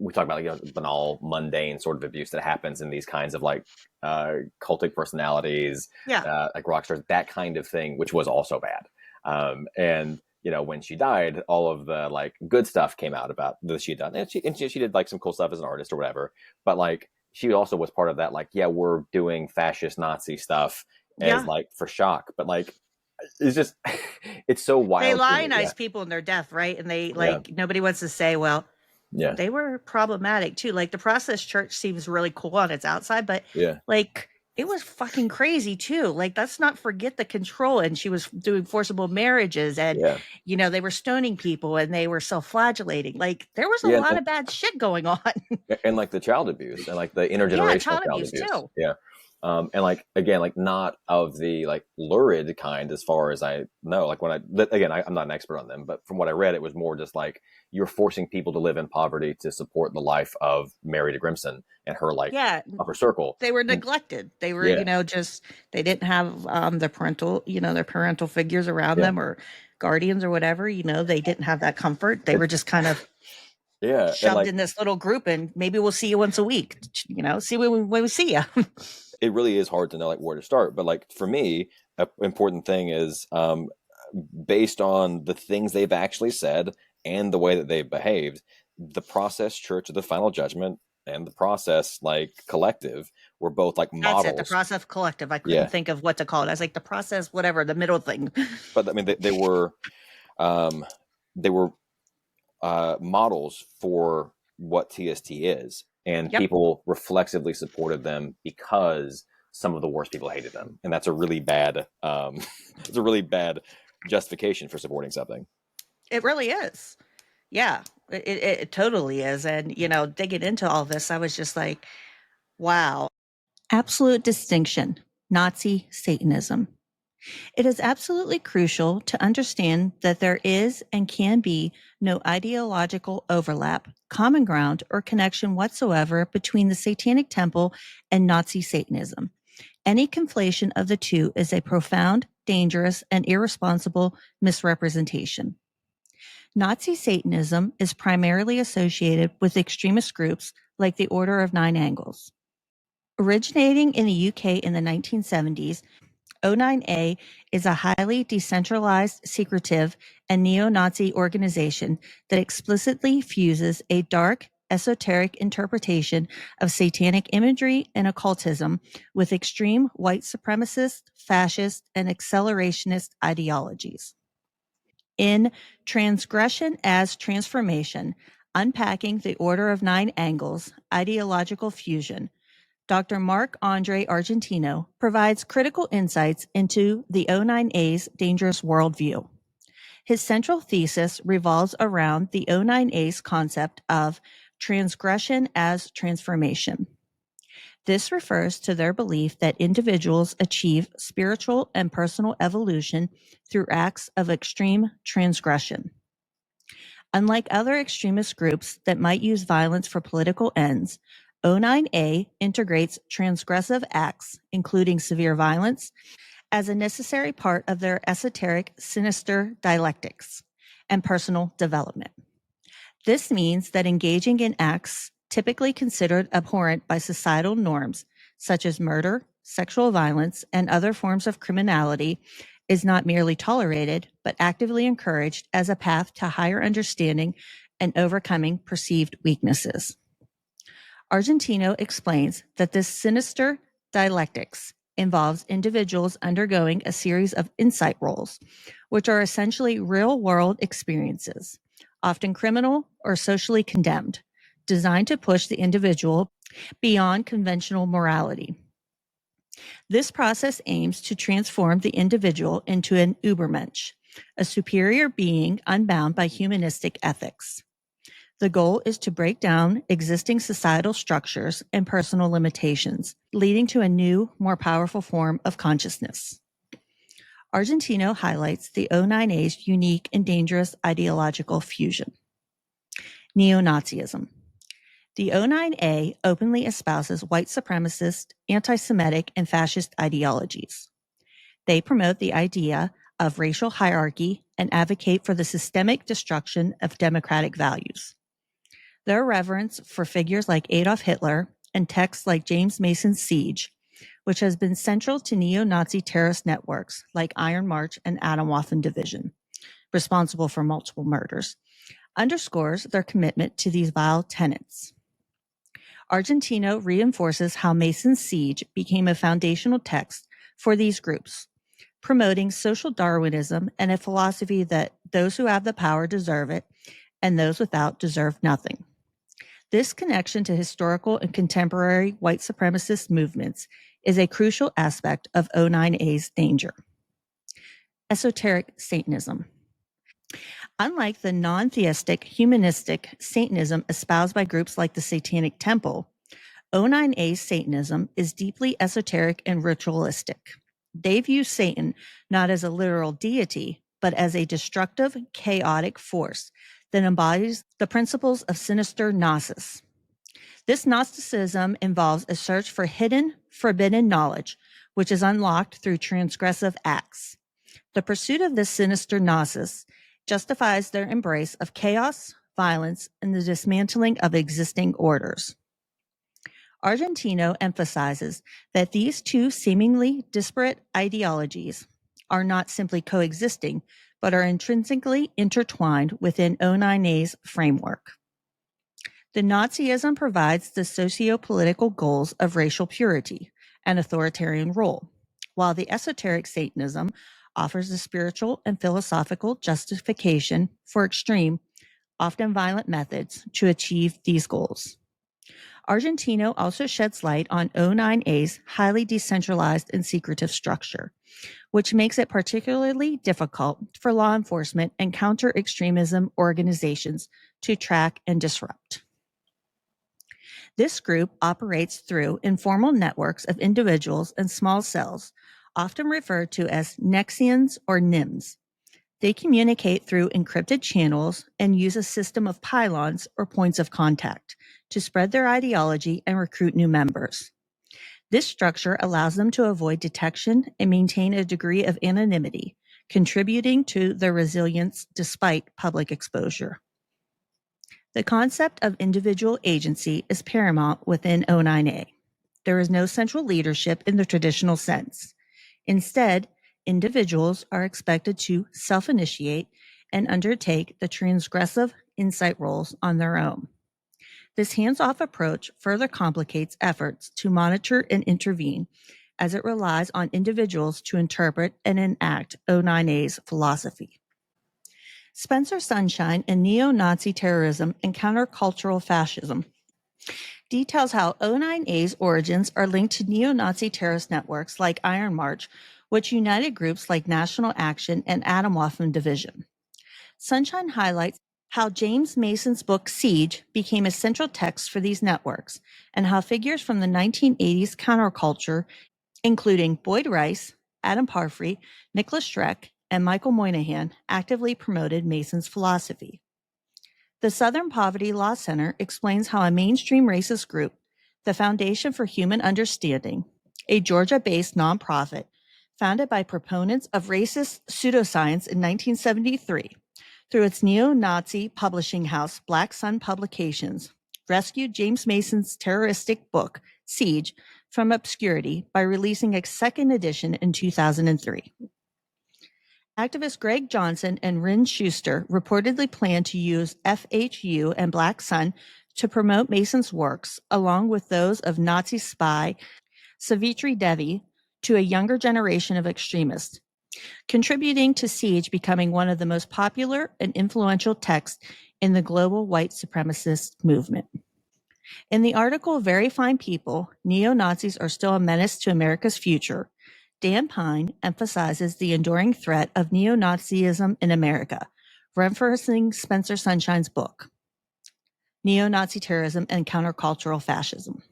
we talk about like banal, mundane sort of abuse that happens in these kinds of like cultic personalities, like rock stars, that kind of thing, which was also bad. And when she died, all of the like good stuff came out about that she had done, and she did like some cool stuff as an artist or whatever. But like she also was part of that, like, we're doing fascist Nazi stuff as like for shock, but like it's just it's so wild. They lionize people in their death, right? And they nobody wants to say, well, they were problematic too. Like the Process Church seems really cool on its outside, but like it was fucking crazy too. Like let's not forget the control. And she was doing forcible marriages, and they were stoning people, and they were self-flagellating. Like there was a lot of bad shit going on. And like the child abuse and like the intergenerational child abuse too. Yeah. And like again, like not of the like lurid kind, as far as I know. Like when I'm not an expert on them, but from what I read, it was more just like you're forcing people to live in poverty to support the life of Mary de Grimson and her like upper circle. They were neglected. They were just they didn't have the parental their parental figures around them, or guardians or whatever. They didn't have that comfort. They were just kind of shoved in this little group, and maybe we'll see you once a week. See when we see you. It really is hard to know like where to start, but like for me, an important thing is based on the things they've actually said and the way that they've behaved, the Process Church of the Final Judgment and the Process like Collective were both like models. That's it, the Process Collective. I couldn't think of what to call it. I was like the Process, whatever, the middle thing. But I mean, they were models for what TST is. And people reflexively supported them because some of the worst people hated them, and that's a really bad. It's a really bad justification for supporting something. It really is. Yeah, it totally is. And digging into all this, I was just like, wow. Absolute distinction, Nazi Satanism. It is absolutely crucial to understand that there is and can be no ideological overlap, common ground, or connection whatsoever between the Satanic Temple and Nazi Satanism. Any conflation of the two is a profound, dangerous, and irresponsible misrepresentation. Nazi Satanism is primarily associated with extremist groups like the Order of Nine Angles. Originating in the UK in the 1970s, O9A is a highly decentralized, secretive, and neo-Nazi organization that explicitly fuses a dark, esoteric interpretation of satanic imagery and occultism with extreme white supremacist, fascist, and accelerationist ideologies. In Transgression as Transformation, Unpacking the Order of Nine Angles, Ideological Fusion, Dr. Marc-Andre Argentino provides critical insights into the O9A's dangerous worldview. His central thesis revolves around the O9A's concept of transgression as transformation. This refers to their belief that individuals achieve spiritual and personal evolution through acts of extreme transgression. Unlike other extremist groups that might use violence for political ends, O9A integrates transgressive acts, including severe violence, as a necessary part of their esoteric, sinister dialectics and personal development. This means that engaging in acts typically considered abhorrent by societal norms, such as murder, sexual violence, and other forms of criminality, is not merely tolerated, but actively encouraged as a path to higher understanding and overcoming perceived weaknesses. Argentino explains that this sinister dialectics involves individuals undergoing a series of insight roles, which are essentially real-world experiences, often criminal or socially condemned, designed to push the individual beyond conventional morality. This process aims to transform the individual into an Übermensch, a superior being unbound by humanistic ethics. The goal is to break down existing societal structures and personal limitations, leading to a new, more powerful form of consciousness. Argentino highlights the O9A's unique and dangerous ideological fusion. Neo-Nazism. The O9A openly espouses white supremacist, anti-Semitic, and fascist ideologies. They promote the idea of racial hierarchy and advocate for the systemic destruction of democratic values. Their reverence for figures like Adolf Hitler and texts like James Mason's Siege, which has been central to neo-Nazi terrorist networks like Iron March and Atomwaffen Division, responsible for multiple murders, underscores their commitment to these vile tenets. Argentino reinforces how Mason's Siege became a foundational text for these groups, promoting social Darwinism and a philosophy that those who have the power deserve it and those without deserve nothing. This connection to historical and contemporary white supremacist movements is a crucial aspect of O9A's danger. Esoteric Satanism. Unlike the non-theistic, humanistic Satanism espoused by groups like the Satanic Temple, O9A's Satanism is deeply esoteric and ritualistic. They view Satan not as a literal deity, but as a destructive, chaotic force that embodies the principles of sinister Gnosis. This Gnosticism involves a search for hidden, forbidden knowledge, which is unlocked through transgressive acts. The pursuit of this sinister Gnosis justifies their embrace of chaos, violence, and the dismantling of existing orders. Argentino emphasizes that these two seemingly disparate ideologies are not simply coexisting, but are intrinsically intertwined within O9A's framework. The Nazism provides the socio-political goals of racial purity and authoritarian rule, while the esoteric Satanism offers a spiritual and philosophical justification for extreme, often violent methods to achieve these goals. Argentino also sheds light on O9A's highly decentralized and secretive structure, which makes it particularly difficult for law enforcement and counter-extremism organizations to track and disrupt. This group operates through informal networks of individuals and small cells, often referred to as Nexians or NIMS. They communicate through encrypted channels and use a system of pylons or points of contact to spread their ideology and recruit new members. This structure allows them to avoid detection and maintain a degree of anonymity, contributing to their resilience despite public exposure. The concept of individual agency is paramount within O9A. There is no central leadership in the traditional sense. Instead, individuals are expected to self-initiate and undertake the transgressive insight roles on their own. This hands-off approach further complicates efforts to monitor and intervene, as it relies on individuals to interpret and enact O9A's philosophy. Spencer Sunshine in Neo-Nazi Terrorism and Countercultural Fascism details how O9A's origins are linked to neo-Nazi terrorist networks like Iron March, which united groups like National Action and Atomwaffen Division. Sunshine highlights how James Mason's book Siege became a central text for these networks, and how figures from the 1980s counterculture, including Boyd Rice, Adam Parfrey, Nicholas Schreck, and Michael Moynihan, actively promoted Mason's philosophy. The Southern Poverty Law Center explains how a mainstream racist group, the Foundation for Human Understanding, a Georgia-based nonprofit founded by proponents of racist pseudoscience in 1973, through its neo-Nazi publishing house, Black Sun Publications, rescued James Mason's terroristic book, Siege, from obscurity by releasing a second edition in 2003. Activist Greg Johnson and Rin Schuster reportedly plan to use FHU and Black Sun to promote Mason's works, along with those of Nazi spy Savitri Devi, to a younger generation of extremists, contributing to Siege becoming one of the most popular and influential texts in the global white supremacist movement. In the article Very Fine People, Neo-Nazis Are Still a Menace to America's Future, Dan Pine emphasizes the enduring threat of neo-Nazism in America, referencing Spencer Sunshine's book, Neo-Nazi Terrorism and Countercultural Fascism,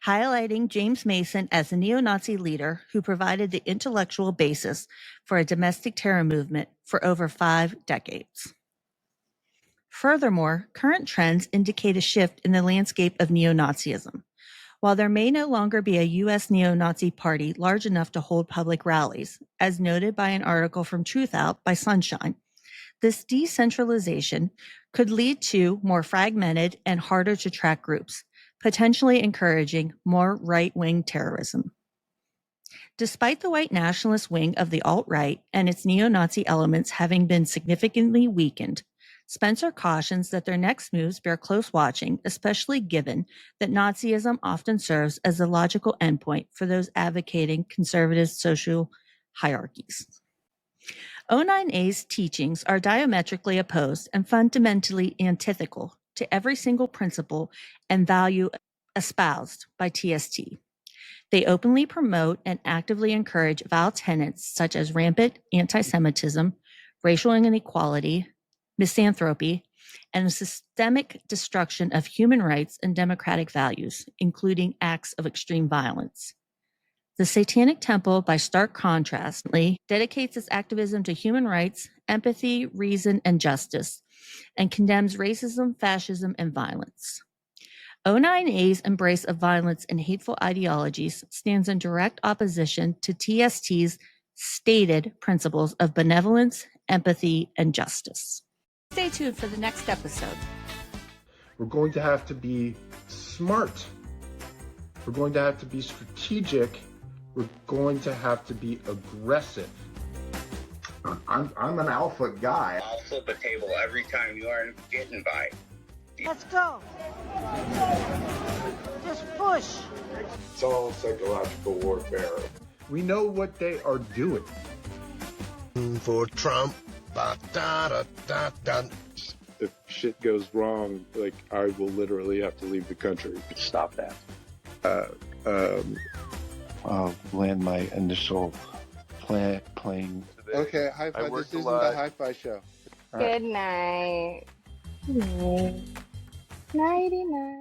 highlighting James Mason as a neo-Nazi leader who provided the intellectual basis for a domestic terror movement for over 5 decades. Furthermore, current trends indicate a shift in the landscape of neo-Nazism. While there may no longer be a U.S. neo-Nazi party large enough to hold public rallies, as noted by an article from Truthout by Sunshine, this decentralization could lead to more fragmented and harder to track groups, potentially encouraging more right-wing terrorism. Despite the white nationalist wing of the alt-right and its neo-Nazi elements having been significantly weakened, Spencer cautions that their next moves bear close watching, especially given that Nazism often serves as the logical endpoint for those advocating conservative social hierarchies. O9A's teachings are diametrically opposed and fundamentally antithetical to every single principle and value espoused by TST. They openly promote and actively encourage vile tenets such as rampant anti-Semitism, racial inequality, misanthropy, and the systemic destruction of human rights and democratic values, including acts of extreme violence. The Satanic Temple, by stark contrast, dedicates its activism to human rights, empathy, reason, and justice, and condemns racism, fascism, and violence. O9A's embrace of violence and hateful ideologies stands in direct opposition to TST's stated principles of benevolence, empathy, and justice. Stay tuned for the next episode. We're going to have to be smart. We're going to have to be strategic. We're going to have to be aggressive. I'm an alpha guy. I'll flip a table every time you aren't getting by. Let's go. Just push. It's all psychological warfare. We know what they are doing. For Trump. If shit goes wrong, like, I will literally have to leave the country. Stop that. I'll land my initial plane. Okay, high five. This isn't the hi-fi show. Good night. Good night. Nighty night.